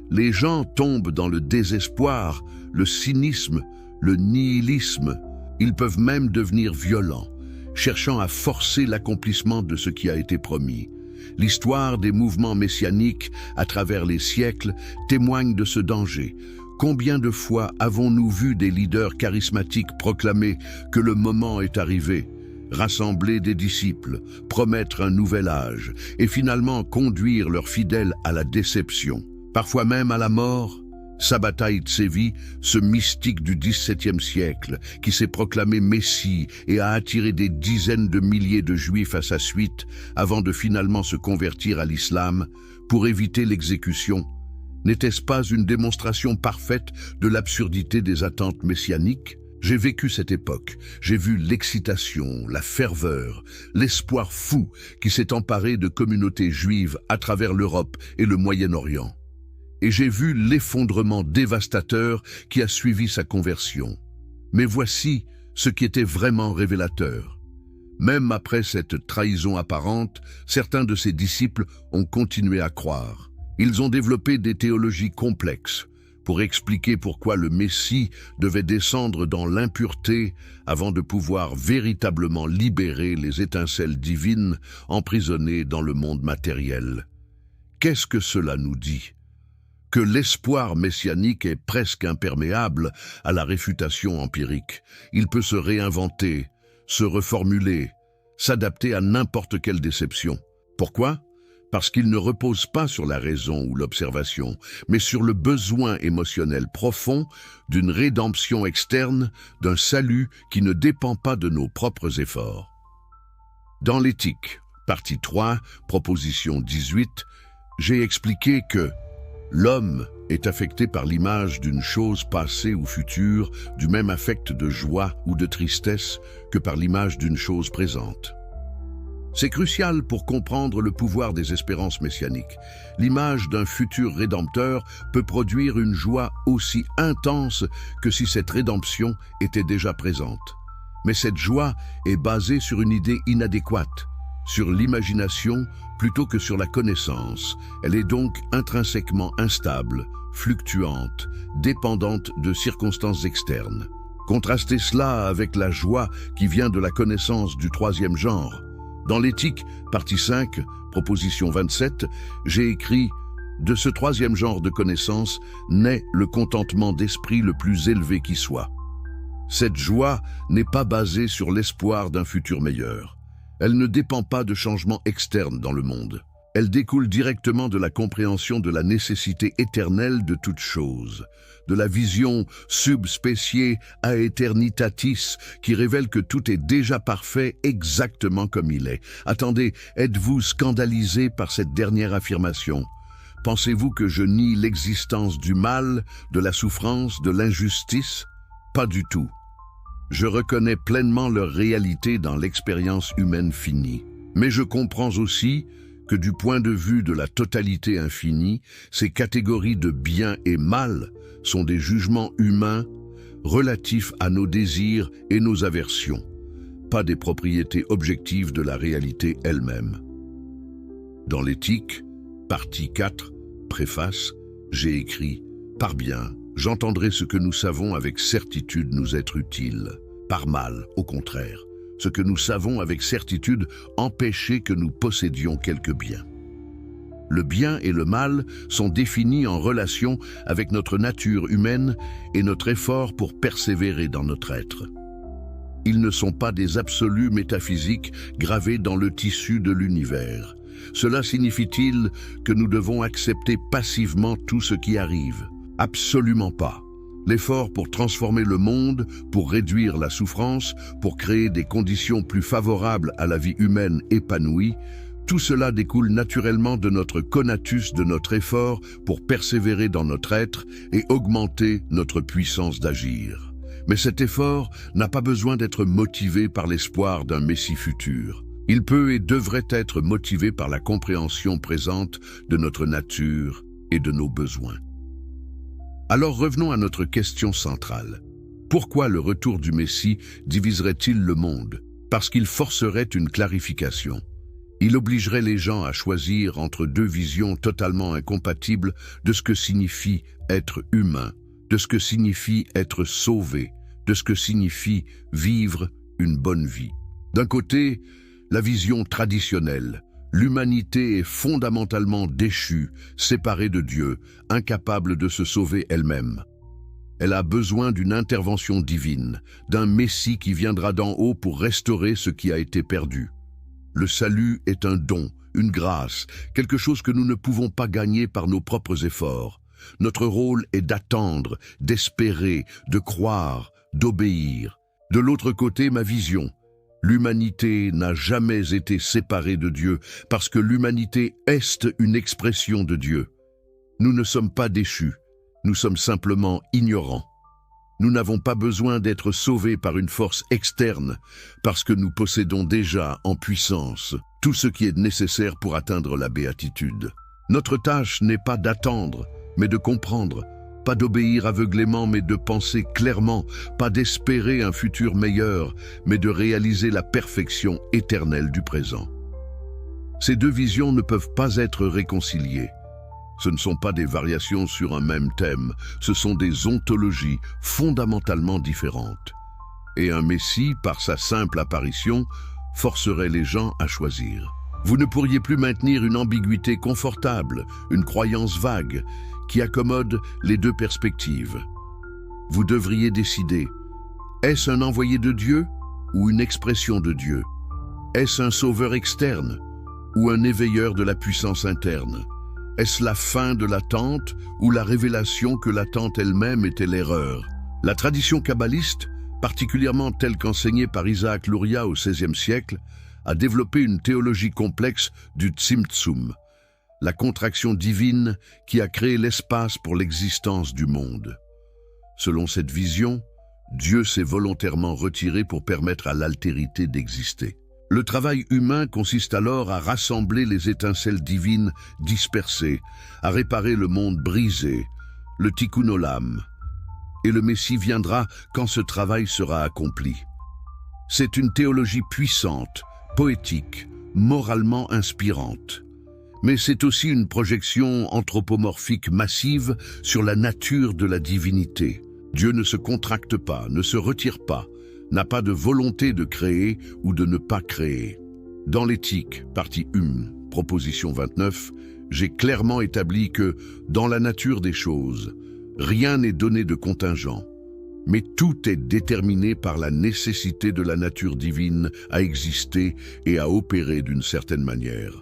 Les gens tombent dans le désespoir, le cynisme, le nihilisme. Ils peuvent même devenir violents, cherchant à forcer l'accomplissement de ce qui a été promis. L'histoire des mouvements messianiques à travers les siècles témoigne de ce danger. Combien de fois avons-nous vu des leaders charismatiques proclamer que le moment est arrivé, rassembler des disciples, promettre un nouvel âge et finalement conduire leurs fidèles à la déception, parfois même à la mort? Sabbatai Tzvi, ce mystique du XVIIe siècle, qui s'est proclamé Messie et a attiré des dizaines de milliers de Juifs à sa suite, avant de finalement se convertir à l'islam, pour éviter l'exécution, n'était-ce pas une démonstration parfaite de l'absurdité des attentes messianiques? J'ai vécu cette époque, j'ai vu l'excitation, la ferveur, l'espoir fou qui s'est emparé de communautés juives à travers l'Europe et le Moyen-Orient. Et j'ai vu l'effondrement dévastateur qui a suivi sa conversion. Mais voici ce qui était vraiment révélateur. Même après cette trahison apparente, certains de ses disciples ont continué à croire. Ils ont développé des théologies complexes pour expliquer pourquoi le Messie devait descendre dans l'impureté avant de pouvoir véritablement libérer les étincelles divines emprisonnées dans le monde matériel. Qu'est-ce que cela nous dit? Que l'espoir messianique est presque imperméable à la réfutation empirique. Il peut se réinventer, se reformuler, s'adapter à n'importe quelle déception. Pourquoi? Parce qu'il ne repose pas sur la raison ou l'observation, mais sur le besoin émotionnel profond d'une rédemption externe, d'un salut qui ne dépend pas de nos propres efforts. Dans l'éthique, partie 3, proposition 18, j'ai expliqué que l'homme est affecté par l'image d'une chose passée ou future, du même affect de joie ou de tristesse que par l'image d'une chose présente. C'est crucial pour comprendre le pouvoir des espérances messianiques. L'image d'un futur rédempteur peut produire une joie aussi intense que si cette rédemption était déjà présente. Mais cette joie est basée sur une idée inadéquate, sur l'imagination plutôt que sur la connaissance. Elle est donc intrinsèquement instable, fluctuante, dépendante de circonstances externes. Contrastez cela avec la joie qui vient de la connaissance du troisième genre. Dans l'éthique, partie 5, proposition 27, j'ai écrit « De ce troisième genre de connaissance naît le contentement d'esprit le plus élevé qui soit. » Cette joie n'est pas basée sur l'espoir d'un futur meilleur. Elle ne dépend pas de changements externes dans le monde. Elle découle directement de la compréhension de la nécessité éternelle de toute chose, de la vision subspecie aeternitatis qui révèle que tout est déjà parfait exactement comme il est. Attendez, êtes-vous scandalisé par cette dernière affirmation? Pensez-vous que je nie l'existence du mal, de la souffrance, de l'injustice? Pas du tout. Je reconnais pleinement leur réalité dans l'expérience humaine finie. Mais je comprends aussi que du point de vue de la totalité infinie, ces catégories de bien et mal sont des jugements humains relatifs à nos désirs et nos aversions, pas des propriétés objectives de la réalité elle-même. Dans l'éthique, partie 4, préface, j'ai écrit « Par bien, j'entendrai ce que nous savons avec certitude nous être utile. Par mal, au contraire, ce que nous savons avec certitude empêcher que nous possédions quelque bien. » Le bien et le mal sont définis en relation avec notre nature humaine et notre effort pour persévérer dans notre être. Ils ne sont pas des absolus métaphysiques gravés dans le tissu de l'univers. Cela signifie-t-il que nous devons accepter passivement tout ce qui arrive? Absolument pas. L'effort pour transformer le monde, pour réduire la souffrance, pour créer des conditions plus favorables à la vie humaine épanouie, tout cela découle naturellement de notre conatus, de notre effort pour persévérer dans notre être et augmenter notre puissance d'agir. Mais cet effort n'a pas besoin d'être motivé par l'espoir d'un Messie futur. Il peut et devrait être motivé par la compréhension présente de notre nature et de nos besoins. Alors revenons à notre question centrale. Pourquoi le retour du Messie diviserait-il le monde? Parce qu'il forcerait une clarification. Il obligerait les gens à choisir entre deux visions totalement incompatibles de ce que signifie être humain, de ce que signifie être sauvé, de ce que signifie vivre une bonne vie. D'un côté, la vision traditionnelle. L'humanité est fondamentalement déchue, séparée de Dieu, incapable de se sauver elle-même. Elle a besoin d'une intervention divine, d'un Messie qui viendra d'en haut pour restaurer ce qui a été perdu. Le salut est un don, une grâce, quelque chose que nous ne pouvons pas gagner par nos propres efforts. Notre rôle est d'attendre, d'espérer, de croire, d'obéir. De l'autre côté, ma vision. L'humanité n'a jamais été séparée de Dieu parce que l'humanité est une expression de Dieu. Nous ne sommes pas déchus, nous sommes simplement ignorants. Nous n'avons pas besoin d'être sauvés par une force externe parce que nous possédons déjà en puissance tout ce qui est nécessaire pour atteindre la béatitude. Notre tâche n'est pas d'attendre, mais de comprendre. Pas d'obéir aveuglément, mais de penser clairement, pas d'espérer un futur meilleur, mais de réaliser la perfection éternelle du présent. Ces deux visions ne peuvent pas être réconciliées. Ce ne sont pas des variations sur un même thème, ce sont des ontologies fondamentalement différentes. Et un Messie, par sa simple apparition, forcerait les gens à choisir. Vous ne pourriez plus maintenir une ambiguïté confortable, une croyance vague, qui accommode les deux perspectives. Vous devriez décider, est-ce un envoyé de Dieu ou une expression de Dieu? Est-ce un sauveur externe ou un éveilleur de la puissance interne? Est-ce la fin de l'attente ou la révélation que l'attente elle-même était l'erreur? La tradition kabbaliste, particulièrement telle qu'enseignée par Isaac Luria au XVIe siècle, a développé une théologie complexe du Tzimtzum, la contraction divine qui a créé l'espace pour l'existence du monde. Selon cette vision, Dieu s'est volontairement retiré pour permettre à l'altérité d'exister. Le travail humain consiste alors à rassembler les étincelles divines dispersées, à réparer le monde brisé, le tikkun olam. Et le Messie viendra quand ce travail sera accompli. C'est une théologie puissante, poétique, moralement inspirante. Mais c'est aussi une projection anthropomorphique massive sur la nature de la divinité. Dieu ne se contracte pas, ne se retire pas, n'a pas de volonté de créer ou de ne pas créer. Dans l'éthique, partie 1, proposition 29, j'ai clairement établi que, dans la nature des choses, rien n'est donné de contingent, mais tout est déterminé par la nécessité de la nature divine à exister et à opérer d'une certaine manière.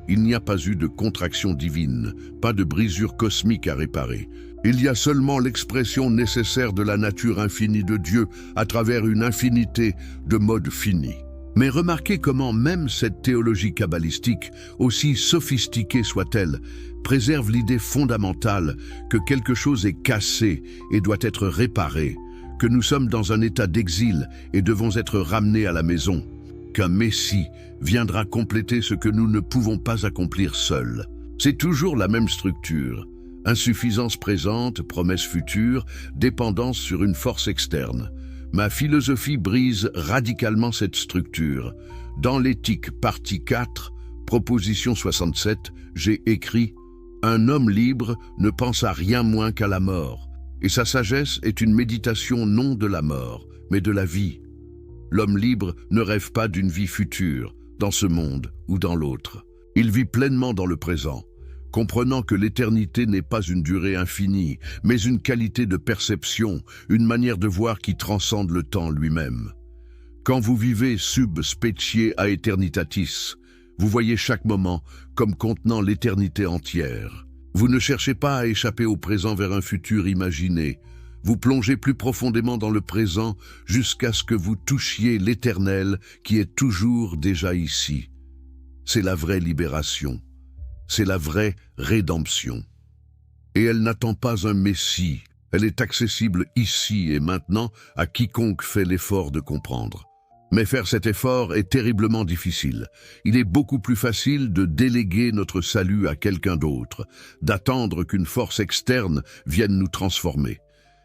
Il n'y a pas eu de contraction divine, pas de brisure cosmique à réparer. Il y a seulement l'expression nécessaire de la nature infinie de Dieu à travers une infinité de modes finis. Mais remarquez comment même cette théologie kabbalistique, aussi sophistiquée soit-elle, préserve l'idée fondamentale que quelque chose est cassé et doit être réparé, que nous sommes dans un état d'exil et devons être ramenés à la maison, qu'un Messie viendra compléter ce que nous ne pouvons pas accomplir seuls. C'est toujours la même structure. Insuffisance présente, promesse future, dépendance sur une force externe. Ma philosophie brise radicalement cette structure. Dans l'éthique, partie 4, proposition 67, j'ai écrit « Un homme libre ne pense à rien moins qu'à la mort, et sa sagesse est une méditation non de la mort, mais de la vie. L'homme libre ne rêve pas d'une vie future, dans ce monde ou dans l'autre. Il vit pleinement dans le présent, comprenant que l'éternité n'est pas une durée infinie, mais une qualité de perception, une manière de voir qui transcende le temps lui-même. Quand vous vivez sub specie aeternitatis, vous voyez chaque moment comme contenant l'éternité entière. Vous ne cherchez pas à échapper au présent vers un futur imaginé. Vous plongez plus profondément dans le présent jusqu'à ce que vous touchiez l'éternel qui est toujours déjà ici. C'est la vraie libération. C'est la vraie rédemption. Et elle n'attend pas un messie. Elle est accessible ici et maintenant à quiconque fait l'effort de comprendre. Mais faire cet effort est terriblement difficile. Il est beaucoup plus facile de déléguer notre salut à quelqu'un d'autre, d'attendre qu'une force externe vienne nous transformer.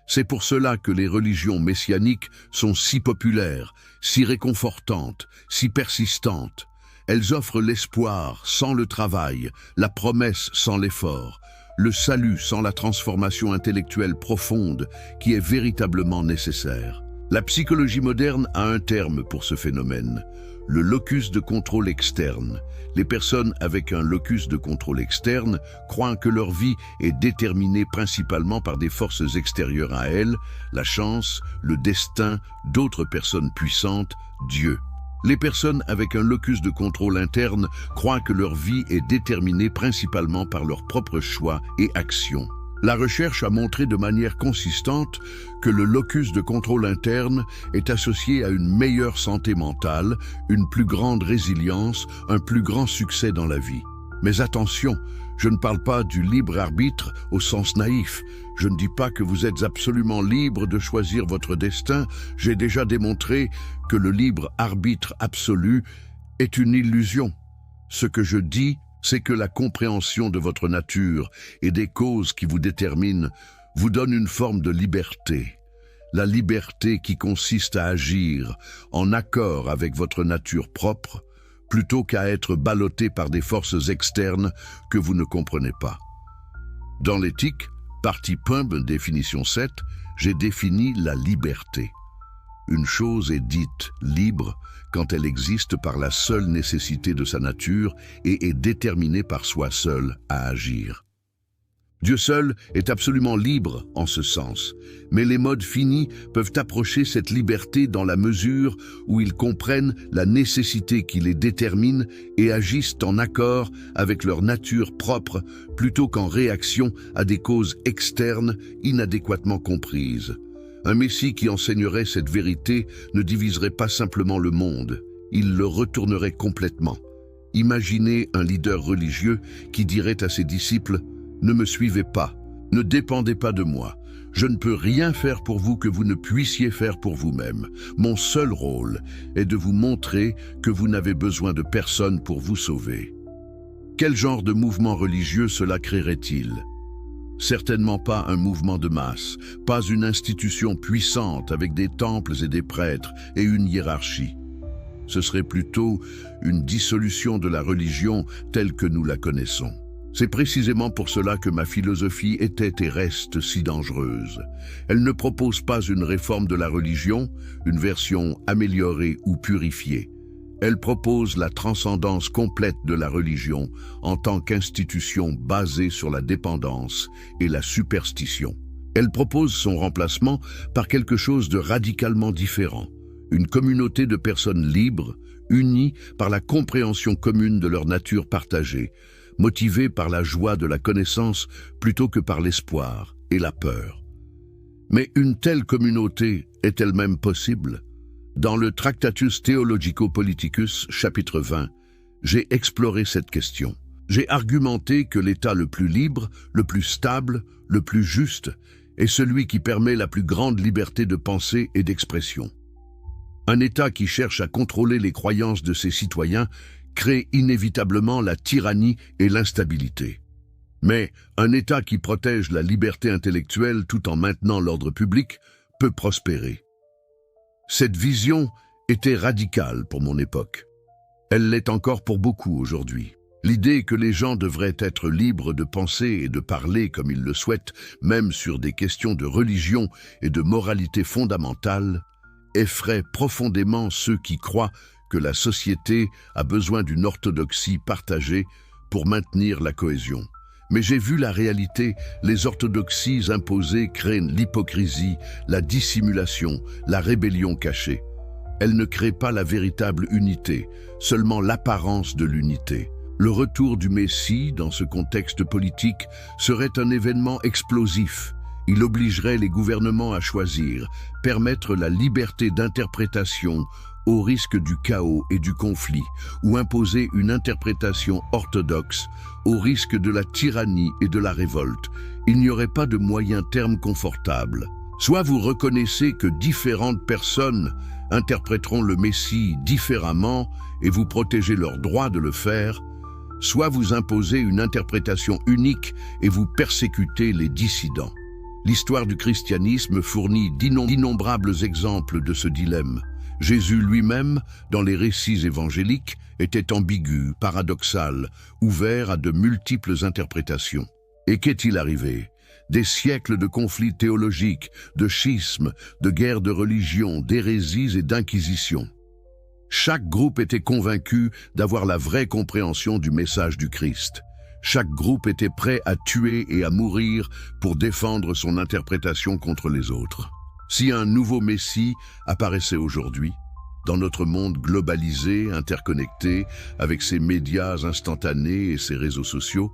C'est pour cela que les religions messianiques sont si populaires, si réconfortantes, si persistantes. Elles offrent l'espoir sans le travail, la promesse sans l'effort, le salut sans la transformation intellectuelle profonde qui est véritablement nécessaire. La psychologie moderne a un terme pour ce phénomène, le locus de contrôle externe. Les personnes avec un locus de contrôle externe croient que leur vie est déterminée principalement par des forces extérieures à elles, la chance, le destin, d'autres personnes puissantes, Dieu. Les personnes avec un locus de contrôle interne croient que leur vie est déterminée principalement par leurs propres choix et actions. La recherche a montré de manière consistante que le locus de contrôle interne est associé à une meilleure santé mentale, une plus grande résilience, un plus grand succès dans la vie. Mais attention, je ne parle pas du libre arbitre au sens naïf. Je ne dis pas que vous êtes absolument libre de choisir votre destin. J'ai déjà démontré que le libre arbitre absolu est une illusion. Ce que je dis, c'est que la compréhension de votre nature et des causes qui vous déterminent vous donne une forme de liberté. La liberté qui consiste à agir en accord avec votre nature propre, plutôt qu'à être ballotté par des forces externes que vous ne comprenez pas. Dans l'éthique, partie Pumb, définition 7, j'ai défini la liberté. Une chose est dite libre quand elle existe par la seule nécessité de sa nature et est déterminée par soi seul à agir. Dieu seul est absolument libre en ce sens, mais les modes finis peuvent approcher cette liberté dans la mesure où ils comprennent la nécessité qui les détermine et agissent en accord avec leur nature propre plutôt qu'en réaction à des causes externes inadéquatement comprises. Un Messie qui enseignerait cette vérité ne diviserait pas simplement le monde, il le retournerait complètement. Imaginez un leader religieux qui dirait à ses disciples « Ne me suivez pas, ne dépendez pas de moi, je ne peux rien faire pour vous que vous ne puissiez faire pour vous-même. Mon seul rôle est de vous montrer que vous n'avez besoin de personne pour vous sauver. » Quel genre de mouvement religieux cela créerait-il ? Certainement pas un mouvement de masse, pas une institution puissante avec des temples et des prêtres et une hiérarchie. Ce serait plutôt une dissolution de la religion telle que nous la connaissons. C'est précisément pour cela que ma philosophie était et reste si dangereuse. Elle ne propose pas une réforme de la religion, une version améliorée ou purifiée. Elle propose la transcendance complète de la religion en tant qu'institution basée sur la dépendance et la superstition. Elle propose son remplacement par quelque chose de radicalement différent, une communauté de personnes libres, unies par la compréhension commune de leur nature partagée, motivées par la joie de la connaissance plutôt que par l'espoir et la peur. Mais une telle communauté est elle-même possible ? Dans le Tractatus Theologico-Politicus, chapitre 20, j'ai exploré cette question. J'ai argumenté que l'état le plus libre, le plus stable, le plus juste, est celui qui permet la plus grande liberté de pensée et d'expression. Un état qui cherche à contrôler les croyances de ses citoyens crée inévitablement la tyrannie et l'instabilité. Mais un état qui protège la liberté intellectuelle tout en maintenant l'ordre public peut prospérer. Cette vision était radicale pour mon époque. Elle l'est encore pour beaucoup aujourd'hui. L'idée que les gens devraient être libres de penser et de parler comme ils le souhaitent, même sur des questions de religion et de moralité fondamentale, effraie profondément ceux qui croient que la société a besoin d'une orthodoxie partagée pour maintenir la cohésion. Mais j'ai vu la réalité, les orthodoxies imposées créent l'hypocrisie, la dissimulation, la rébellion cachée. Elle ne crée pas la véritable unité, seulement l'apparence de l'unité. Le retour du Messie, dans ce contexte politique, serait un événement explosif. Il obligerait les gouvernements à choisir, permettre la liberté d'interprétation au risque du chaos et du conflit, ou imposer une interprétation orthodoxe au risque de la tyrannie et de la révolte. Il n'y aurait pas de moyen terme confortable. Soit vous reconnaissez que différentes personnes interpréteront le Messie différemment et vous protégez leur droit de le faire, soit vous imposez une interprétation unique et vous persécutez les dissidents. L'histoire du christianisme fournit d'innombrables exemples de ce dilemme. Jésus lui-même, dans les récits évangéliques, était ambigu, paradoxal, ouvert à de multiples interprétations. Et qu'est-il arrivé? Des siècles de conflits théologiques, de schismes, de guerres de religion, d'hérésies et d'inquisitions. Chaque groupe était convaincu d'avoir la vraie compréhension du message du Christ. Chaque groupe était prêt à tuer et à mourir pour défendre son interprétation contre les autres. Si un nouveau Messie apparaissait aujourd'hui, dans notre monde globalisé, interconnecté, avec ses médias instantanés et ses réseaux sociaux,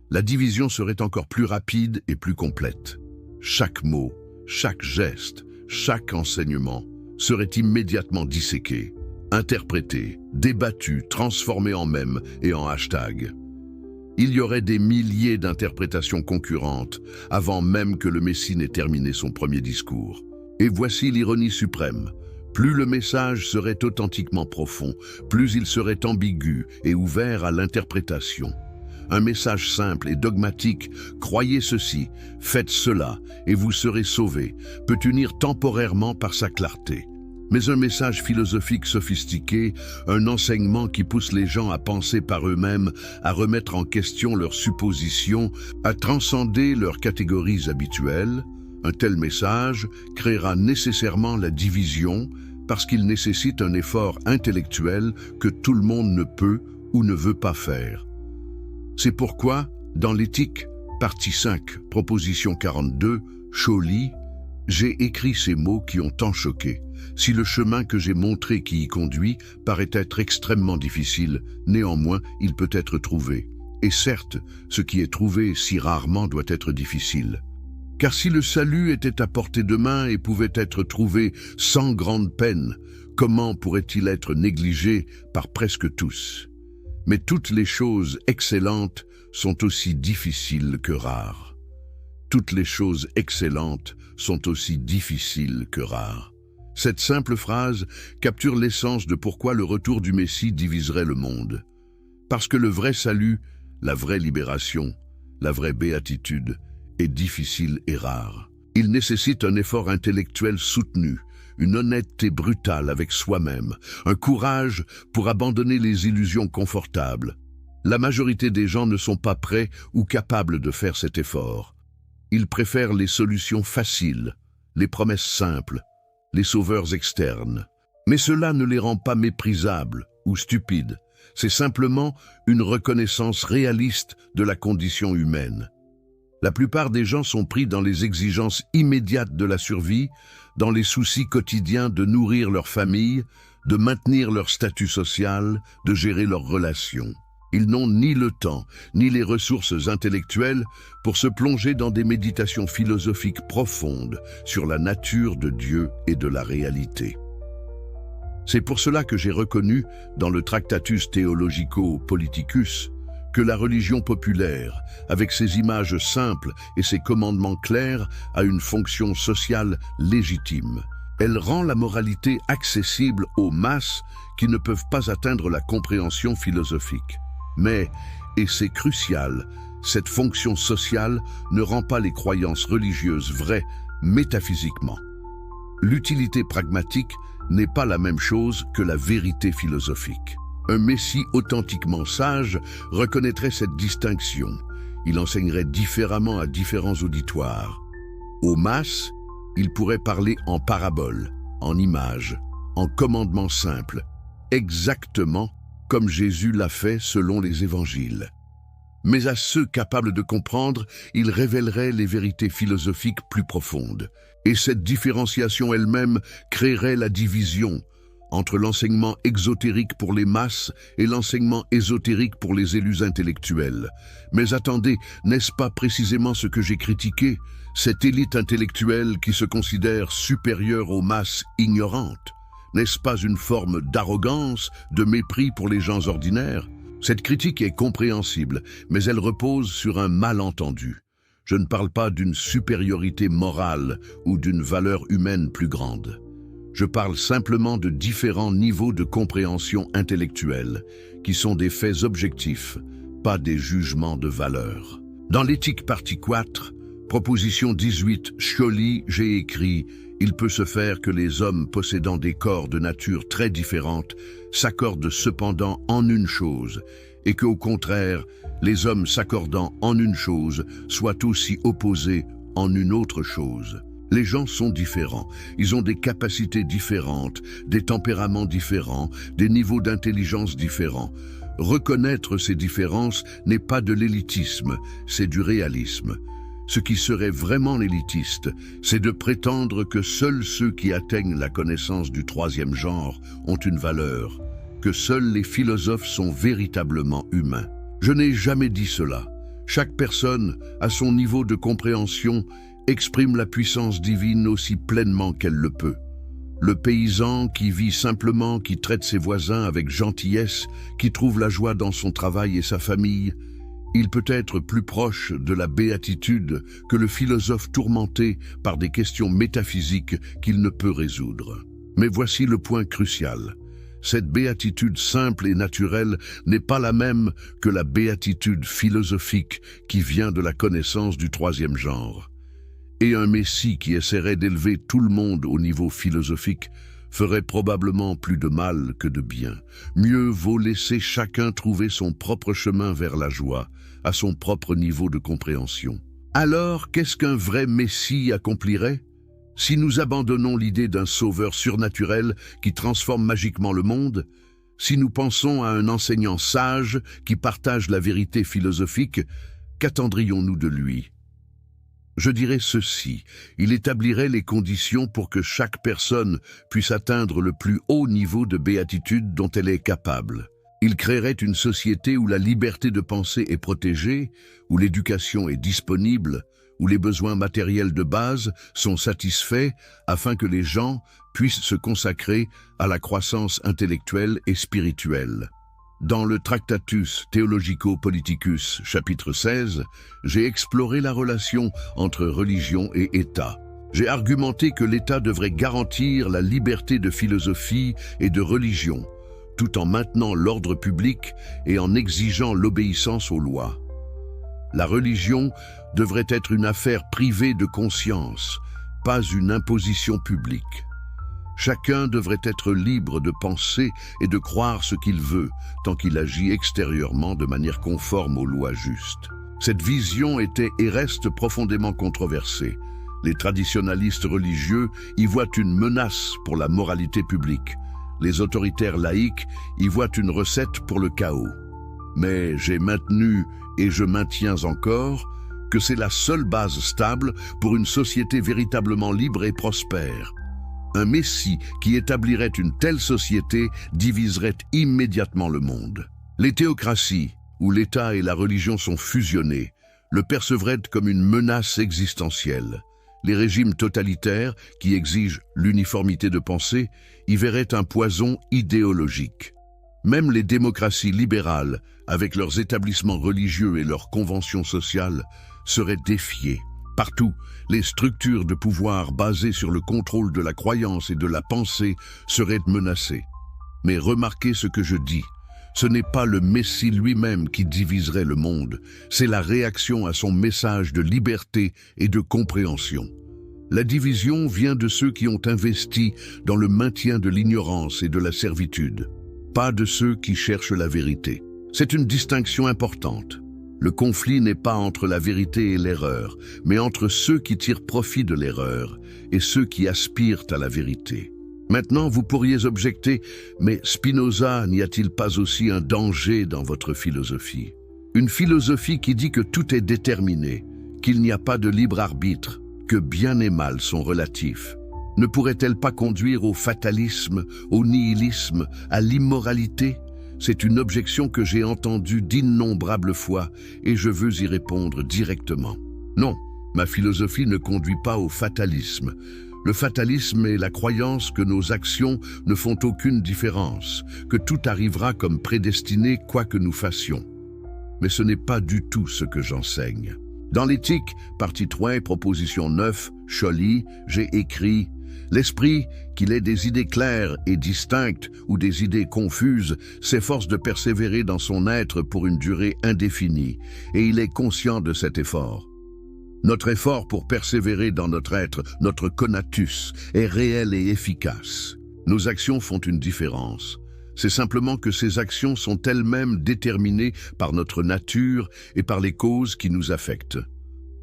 la division serait encore plus rapide et plus complète. Chaque mot, chaque geste, chaque enseignement serait immédiatement disséqué, interprété, débattu, transformé en mème et en hashtag. Il y aurait des milliers d'interprétations concurrentes avant même que le Messie n'ait terminé son premier discours. Et voici l'ironie suprême. Plus le message serait authentiquement profond, plus il serait ambigu et ouvert à l'interprétation. Un message simple et dogmatique, croyez ceci, faites cela, et vous serez sauvés, peut unir temporairement par sa clarté. Mais un message philosophique sophistiqué, un enseignement qui pousse les gens à penser par eux-mêmes, à remettre en question leurs suppositions, à transcender leurs catégories habituelles, un tel message créera nécessairement la division parce qu'il nécessite un effort intellectuel que tout le monde ne peut ou ne veut pas faire. C'est pourquoi, dans l'éthique, partie 5, proposition 42, Chauly, j'ai écrit ces mots qui ont tant choqué. Si le chemin que j'ai montré qui y conduit paraît être extrêmement difficile, néanmoins, il peut être trouvé. Et certes, ce qui est trouvé si rarement doit être difficile. Car si le salut était à portée de main et pouvait être trouvé sans grande peine, comment pourrait-il être négligé par presque tous? Mais toutes les choses excellentes sont aussi difficiles que rares. Toutes les choses excellentes sont aussi difficiles que rares. Cette simple phrase capture l'essence de pourquoi le retour du Messie diviserait le monde. Parce que le vrai salut, la vraie libération, la vraie béatitude est difficile et rare. Il nécessite un effort intellectuel soutenu, une honnêteté brutale avec soi-même, un courage pour abandonner les illusions confortables. La majorité des gens ne sont pas prêts ou capables de faire cet effort. Ils préfèrent les solutions faciles, les promesses simples, les sauveurs externes. Mais cela ne les rend pas méprisables ou stupides. C'est simplement une reconnaissance réaliste de la condition humaine. La plupart des gens sont pris dans les exigences immédiates de la survie, dans les soucis quotidiens de nourrir leur famille, de maintenir leur statut social, de gérer leurs relations. Ils n'ont ni le temps, ni les ressources intellectuelles pour se plonger dans des méditations philosophiques profondes sur la nature de Dieu et de la réalité. C'est pour cela que j'ai reconnu, dans le Tractatus Theologico Politicus, que la religion populaire, avec ses images simples et ses commandements clairs, a une fonction sociale légitime. Elle rend la moralité accessible aux masses qui ne peuvent pas atteindre la compréhension philosophique. Mais, et c'est crucial, cette fonction sociale ne rend pas les croyances religieuses vraies métaphysiquement. L'utilité pragmatique n'est pas la même chose que la vérité philosophique. Un Messie authentiquement sage reconnaîtrait cette distinction. Il enseignerait différemment à différents auditoires. Aux masses, il pourrait parler en paraboles, en images, en commandements simples, exactement comme Jésus l'a fait selon les évangiles. Mais à ceux capables de comprendre, il révélerait les vérités philosophiques plus profondes. Et cette différenciation elle-même créerait la division entre l'enseignement exotérique pour les masses et l'enseignement ésotérique pour les élus intellectuels. Mais attendez, n'est-ce pas précisément ce que j'ai critiqué, cette élite intellectuelle qui se considère supérieure aux masses ignorantes? N'est-ce pas une forme d'arrogance, de mépris pour les gens ordinaires? Cette critique est compréhensible, mais elle repose sur un malentendu. Je ne parle pas d'une supériorité morale ou d'une valeur humaine plus grande. Je parle simplement de différents niveaux de compréhension intellectuelle, qui sont des faits objectifs, pas des jugements de valeur. Dans l'éthique partie 4, proposition 18, Scioli, j'ai écrit « Il peut se faire que les hommes possédant des corps de nature très différentes s'accordent cependant en une chose, et qu'au contraire, les hommes s'accordant en une chose soient aussi opposés en une autre chose. Les gens sont différents, ils ont des capacités différentes, des tempéraments différents, des niveaux d'intelligence différents. Reconnaître ces différences n'est pas de l'élitisme, c'est du réalisme. Ce qui serait vraiment élitiste, c'est de prétendre que seuls ceux qui atteignent la connaissance du troisième genre ont une valeur, que seuls les philosophes sont véritablement humains. Je n'ai jamais dit cela. Chaque personne, à son niveau de compréhension, exprime la puissance divine aussi pleinement qu'elle le peut. Le paysan qui vit simplement, qui traite ses voisins avec gentillesse, qui trouve la joie dans son travail et sa famille, il peut être plus proche de la béatitude que le philosophe tourmenté par des questions métaphysiques qu'il ne peut résoudre. Mais voici le point crucial. Cette béatitude simple et naturelle n'est pas la même que la béatitude philosophique qui vient de la connaissance du troisième genre. Et un Messie qui essaierait d'élever tout le monde au niveau philosophique ferait probablement plus de mal que de bien. Mieux vaut laisser chacun trouver son propre chemin vers la joie, à son propre niveau de compréhension. Alors, qu'est-ce qu'un vrai Messie accomplirait? Si nous abandonnons l'idée d'un sauveur surnaturel qui transforme magiquement le monde, si nous pensons à un enseignant sage qui partage la vérité philosophique, qu'attendrions-nous de lui? Je dirais ceci, il établirait les conditions pour que chaque personne puisse atteindre le plus haut niveau de béatitude dont elle est capable. Il créerait une société où la liberté de penser est protégée, où l'éducation est disponible, où les besoins matériels de base sont satisfaits afin que les gens puissent se consacrer à la croissance intellectuelle et spirituelle. Dans le Tractatus Theologico-Politicus, chapitre 16, j'ai exploré la relation entre religion et État. J'ai argumenté que l'État devrait garantir la liberté de philosophie et de religion, tout en maintenant l'ordre public et en exigeant l'obéissance aux lois. La religion devrait être une affaire privée de conscience, pas une imposition publique. Chacun devrait être libre de penser et de croire ce qu'il veut, tant qu'il agit extérieurement de manière conforme aux lois justes. Cette vision était et reste profondément controversée. Les traditionalistes religieux y voient une menace pour la moralité publique. Les autoritaires laïcs y voient une recette pour le chaos. Mais j'ai maintenu, et je maintiens encore, que c'est la seule base stable pour une société véritablement libre et prospère. Un Messie qui établirait une telle société diviserait immédiatement le monde. Les théocraties, où l'État et la religion sont fusionnés, le percevraient comme une menace existentielle. Les régimes totalitaires, qui exigent l'uniformité de pensée, y verraient un poison idéologique. Même les démocraties libérales, avec leurs établissements religieux et leurs conventions sociales, seraient défiées. Partout, les structures de pouvoir basées sur le contrôle de la croyance et de la pensée seraient menacées. Mais remarquez ce que je dis, ce n'est pas le Messie lui-même qui diviserait le monde, c'est la réaction à son message de liberté et de compréhension. La division vient de ceux qui ont investi dans le maintien de l'ignorance et de la servitude, pas de ceux qui cherchent la vérité. C'est une distinction importante. Le conflit n'est pas entre la vérité et l'erreur, mais entre ceux qui tirent profit de l'erreur et ceux qui aspirent à la vérité. Maintenant, vous pourriez objecter, mais Spinoza n'y a-t-il pas aussi un danger dans votre philosophie? Une philosophie qui dit que tout est déterminé, qu'il n'y a pas de libre arbitre, que bien et mal sont relatifs. Ne pourrait-elle pas conduire au fatalisme, au nihilisme, à l'immoralité? C'est une objection que j'ai entendue d'innombrables fois et je veux y répondre directement. Non, ma philosophie ne conduit pas au fatalisme. Le fatalisme est la croyance que nos actions ne font aucune différence, que tout arrivera comme prédestiné quoi que nous fassions. Mais ce n'est pas du tout ce que j'enseigne. Dans l'éthique, partie 3, proposition 9, Scholli, j'ai écrit « L'esprit, qu'il ait des idées claires et distinctes ou des idées confuses, s'efforce de persévérer dans son être pour une durée indéfinie, et il est conscient de cet effort. Notre effort pour persévérer dans notre être, notre conatus, est réel et efficace. Nos actions font une différence. C'est simplement que ces actions sont elles-mêmes déterminées par notre nature et par les causes qui nous affectent.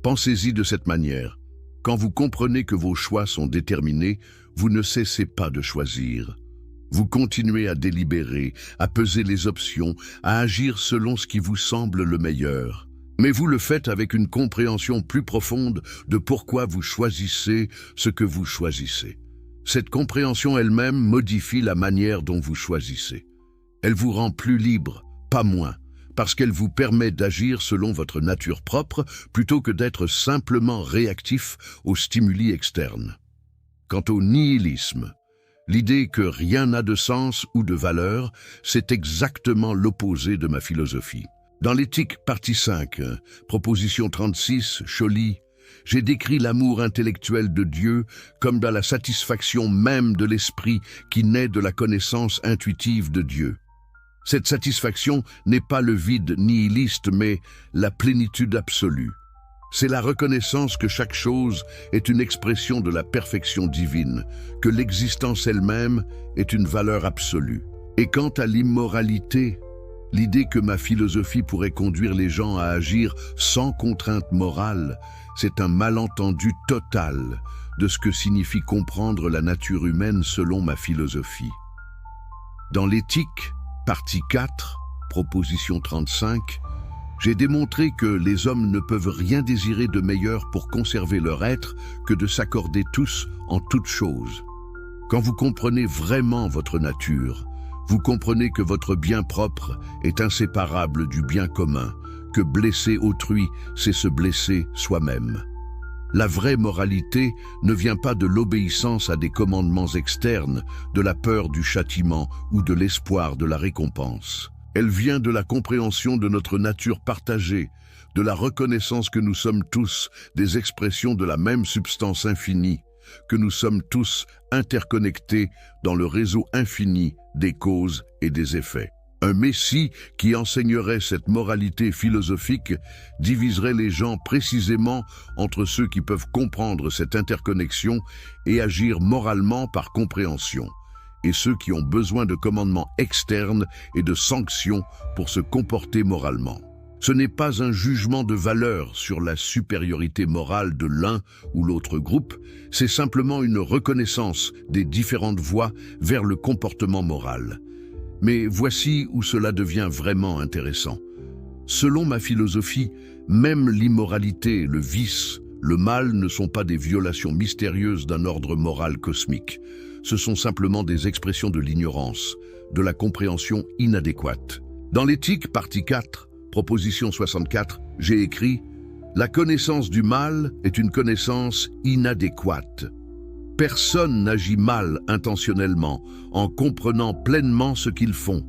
Pensez-y de cette manière. Quand vous comprenez que vos choix sont déterminés, vous ne cessez pas de choisir. Vous continuez à délibérer, à peser les options, à agir selon ce qui vous semble le meilleur. Mais vous le faites avec une compréhension plus profonde de pourquoi vous choisissez ce que vous choisissez. Cette compréhension elle-même modifie la manière dont vous choisissez. Elle vous rend plus libre, pas moins, parce qu'elle vous permet d'agir selon votre nature propre plutôt que d'être simplement réactif aux stimuli externes. Quant au nihilisme, l'idée que rien n'a de sens ou de valeur, c'est exactement l'opposé de ma philosophie. Dans l'éthique partie 5, proposition 36, Scholli, j'ai décrit l'amour intellectuel de Dieu comme dans la satisfaction même de l'esprit qui naît de la connaissance intuitive de Dieu. Cette satisfaction n'est pas le vide nihiliste, mais la plénitude absolue. C'est la reconnaissance que chaque chose est une expression de la perfection divine, que l'existence elle-même est une valeur absolue. Et quant à l'immoralité, l'idée que ma philosophie pourrait conduire les gens à agir sans contrainte morale, c'est un malentendu total de ce que signifie comprendre la nature humaine selon ma philosophie. Dans l'éthique, partie 4, proposition 35, j'ai démontré que les hommes ne peuvent rien désirer de meilleur pour conserver leur être que de s'accorder tous en toutes choses. Quand vous comprenez vraiment votre nature, vous comprenez que votre bien propre est inséparable du bien commun, que blesser autrui, c'est se blesser soi-même. La vraie moralité ne vient pas de l'obéissance à des commandements externes, de la peur du châtiment ou de l'espoir de la récompense. Elle vient de la compréhension de notre nature partagée, de la reconnaissance que nous sommes tous des expressions de la même substance infinie, que nous sommes tous interconnectés dans le réseau infini des causes et des effets. Un Messie qui enseignerait cette moralité philosophique diviserait les gens précisément entre ceux qui peuvent comprendre cette interconnexion et agir moralement par compréhension, et ceux qui ont besoin de commandements externes et de sanctions pour se comporter moralement. Ce n'est pas un jugement de valeur sur la supériorité morale de l'un ou l'autre groupe, c'est simplement une reconnaissance des différentes voies vers le comportement moral. Mais voici où cela devient vraiment intéressant. Selon ma philosophie, même l'immoralité, le vice, le mal ne sont pas des violations mystérieuses d'un ordre moral cosmique. Ce sont simplement des expressions de l'ignorance, de la compréhension inadéquate. Dans l'éthique, partie 4, proposition 64, j'ai écrit « La connaissance du mal est une connaissance inadéquate. Personne n'agit mal intentionnellement en comprenant pleinement ce qu'ils font.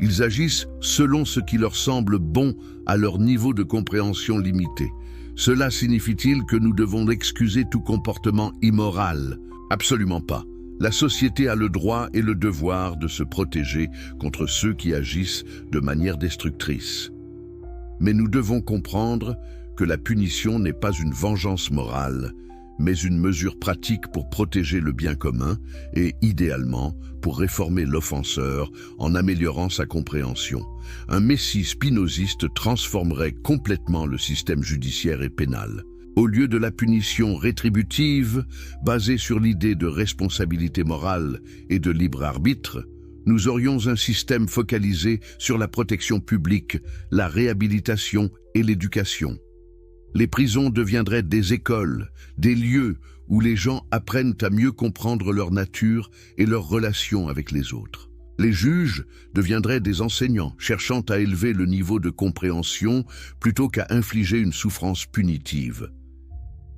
Ils agissent selon ce qui leur semble bon à leur niveau de compréhension limité. Cela signifie-t-il que nous devons excuser tout comportement immoral? Absolument pas. La société a le droit et le devoir de se protéger contre ceux qui agissent de manière destructrice. Mais nous devons comprendre que la punition n'est pas une vengeance morale, mais une mesure pratique pour protéger le bien commun et, idéalement, pour réformer l'offenseur en améliorant sa compréhension. Un messie spinoziste transformerait complètement le système judiciaire et pénal. Au lieu de la punition rétributive, basée sur l'idée de responsabilité morale et de libre arbitre, nous aurions un système focalisé sur la protection publique, la réhabilitation et l'éducation. Les prisons deviendraient des écoles, des lieux où les gens apprennent à mieux comprendre leur nature et leurs relations avec les autres. Les juges deviendraient des enseignants, cherchant à élever le niveau de compréhension plutôt qu'à infliger une souffrance punitive.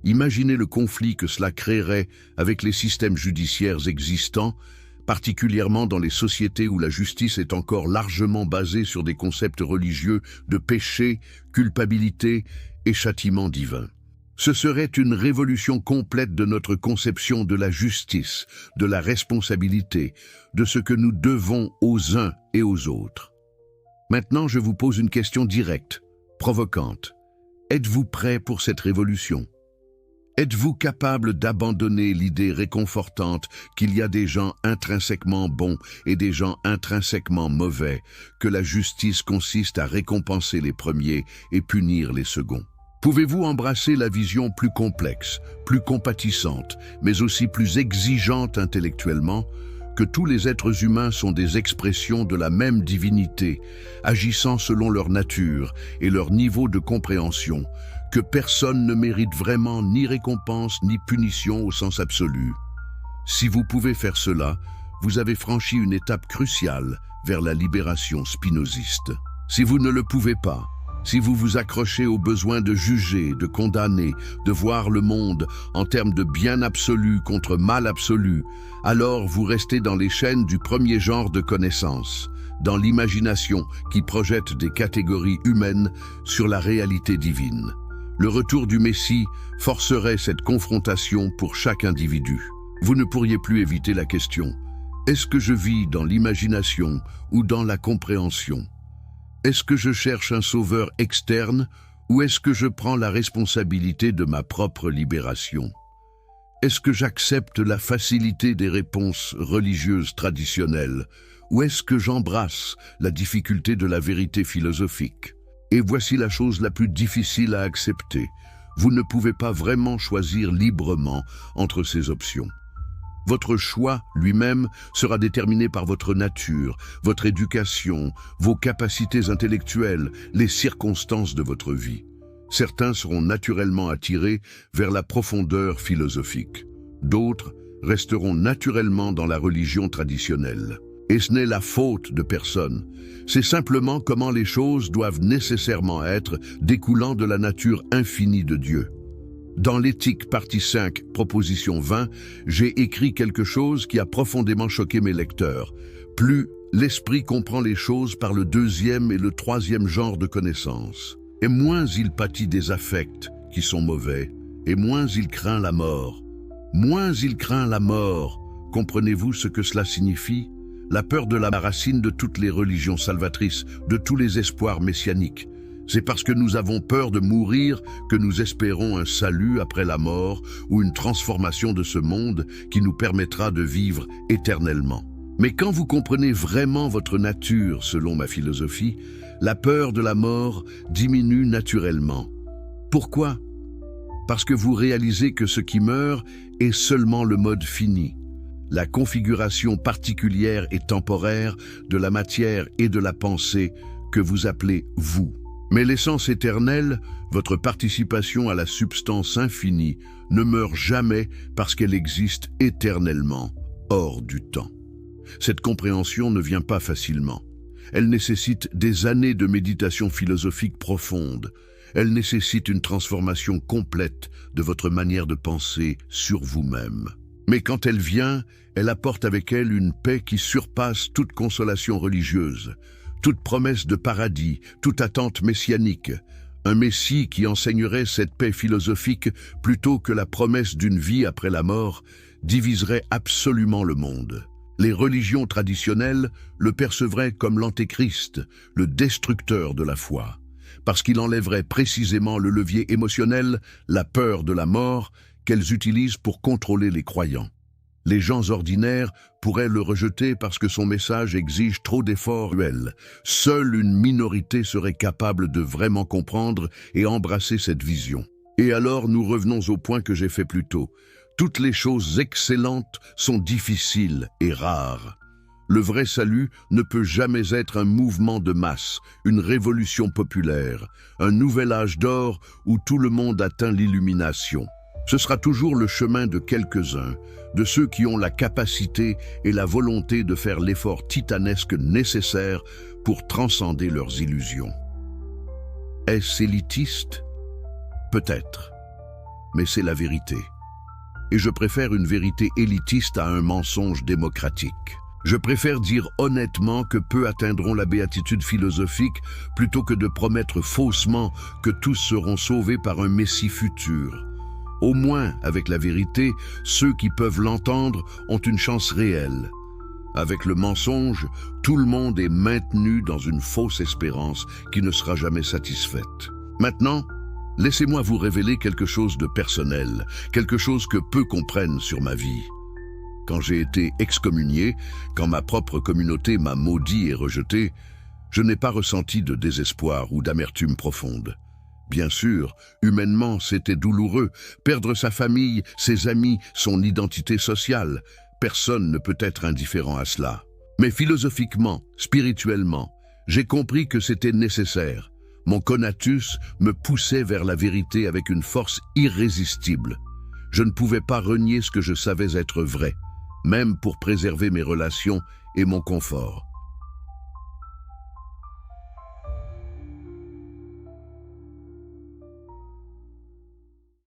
Imaginez le conflit que cela créerait avec les systèmes judiciaires existants, particulièrement dans les sociétés où la justice est encore largement basée sur des concepts religieux de péché, culpabilité et châtiment divin. Ce serait une révolution complète de notre conception de la justice, de la responsabilité, de ce que nous devons aux uns et aux autres. Maintenant, je vous pose une question directe, provocante. Êtes-vous prêt pour cette révolution ? Êtes-vous capable d'abandonner l'idée réconfortante qu'il y a des gens intrinsèquement bons et des gens intrinsèquement mauvais, que la justice consiste à récompenser les premiers et punir les seconds ? Pouvez-vous embrasser la vision plus complexe, plus compatissante, mais aussi plus exigeante intellectuellement, que tous les êtres humains sont des expressions de la même divinité, agissant selon leur nature et leur niveau de compréhension, que personne ne mérite vraiment ni récompense ni punition au sens absolu? Si vous pouvez faire cela, vous avez franchi une étape cruciale vers la libération spinoziste. Si vous ne le pouvez pas, si vous vous accrochez au besoin de juger, de condamner, de voir le monde en termes de bien absolu contre mal absolu, alors vous restez dans les chaînes du premier genre de connaissance, dans l'imagination qui projette des catégories humaines sur la réalité divine. Le retour du Messie forcerait cette confrontation pour chaque individu. Vous ne pourriez plus éviter la question: est-ce que je vis dans l'imagination ou dans la compréhension ? Est-ce que je cherche un sauveur externe ou est-ce que je prends la responsabilité de ma propre libération? Est-ce que j'accepte la facilité des réponses religieuses traditionnelles ou est-ce que j'embrasse la difficulté de la vérité philosophique? Et voici la chose la plus difficile à accepter. Vous ne pouvez pas vraiment choisir librement entre ces options. Votre choix lui-même sera déterminé par votre nature, votre éducation, vos capacités intellectuelles, les circonstances de votre vie. Certains seront naturellement attirés vers la profondeur philosophique. D'autres resteront naturellement dans la religion traditionnelle. Et ce n'est la faute de personne. C'est simplement comment les choses doivent nécessairement être, découlant de la nature infinie de Dieu. Dans l'Éthique, partie 5, proposition 20, j'ai écrit quelque chose qui a profondément choqué mes lecteurs. Plus l'esprit comprend les choses par le deuxième et le troisième genre de connaissance, et moins il pâtit des affects qui sont mauvais, et moins il craint la mort. Moins il craint la mort. Comprenez-vous ce que cela signifie? La peur de la racine de toutes les religions salvatrices, de tous les espoirs messianiques. C'est parce que nous avons peur de mourir que nous espérons un salut après la mort ou une transformation de ce monde qui nous permettra de vivre éternellement. Mais quand vous comprenez vraiment votre nature, selon ma philosophie, la peur de la mort diminue naturellement. Pourquoi? Parce que vous réalisez que ce qui meurt est seulement le mode fini. La configuration particulière et temporaire de la matière et de la pensée que vous appelez vous. Mais l'essence éternelle, votre participation à la substance infinie, ne meurt jamais parce qu'elle existe éternellement, hors du temps. Cette compréhension ne vient pas facilement. Elle nécessite des années de méditation philosophique profonde. Elle nécessite une transformation complète de votre manière de penser sur vous-même. Mais quand elle vient, elle apporte avec elle une paix qui surpasse toute consolation religieuse, toute promesse de paradis, toute attente messianique. Un Messie qui enseignerait cette paix philosophique plutôt que la promesse d'une vie après la mort diviserait absolument le monde. Les religions traditionnelles le percevraient comme l'antéchrist, le destructeur de la foi, parce qu'il enlèverait précisément le levier émotionnel, la peur de la mort, qu'elles utilisent pour contrôler les croyants. Les gens ordinaires pourraient le rejeter parce que son message exige trop d'efforts. Seule une minorité serait capable de vraiment comprendre et embrasser cette vision. Et alors nous revenons au point que j'ai fait plus tôt. Toutes les choses excellentes sont difficiles et rares. Le vrai salut ne peut jamais être un mouvement de masse, une révolution populaire, un nouvel âge d'or où tout le monde atteint l'illumination. Ce sera toujours le chemin de quelques-uns, de ceux qui ont la capacité et la volonté de faire l'effort titanesque nécessaire pour transcender leurs illusions. Est-ce élitiste? Peut-être, mais c'est la vérité. Et je préfère une vérité élitiste à un mensonge démocratique. Je préfère dire honnêtement que peu atteindront la béatitude philosophique plutôt que de promettre faussement que tous seront sauvés par un Messie futur. Au moins, avec la vérité, ceux qui peuvent l'entendre ont une chance réelle. Avec le mensonge, tout le monde est maintenu dans une fausse espérance qui ne sera jamais satisfaite. Maintenant, laissez-moi vous révéler quelque chose de personnel, quelque chose que peu comprennent sur ma vie. Quand j'ai été excommunié, quand ma propre communauté m'a maudit et rejeté, je n'ai pas ressenti de désespoir ou d'amertume profonde. Bien sûr, humainement, c'était douloureux, perdre sa famille, ses amis, son identité sociale. Personne ne peut être indifférent à cela. Mais philosophiquement, spirituellement, j'ai compris que c'était nécessaire. Mon conatus me poussait vers la vérité avec une force irrésistible. Je ne pouvais pas renier ce que je savais être vrai, même pour préserver mes relations et mon confort.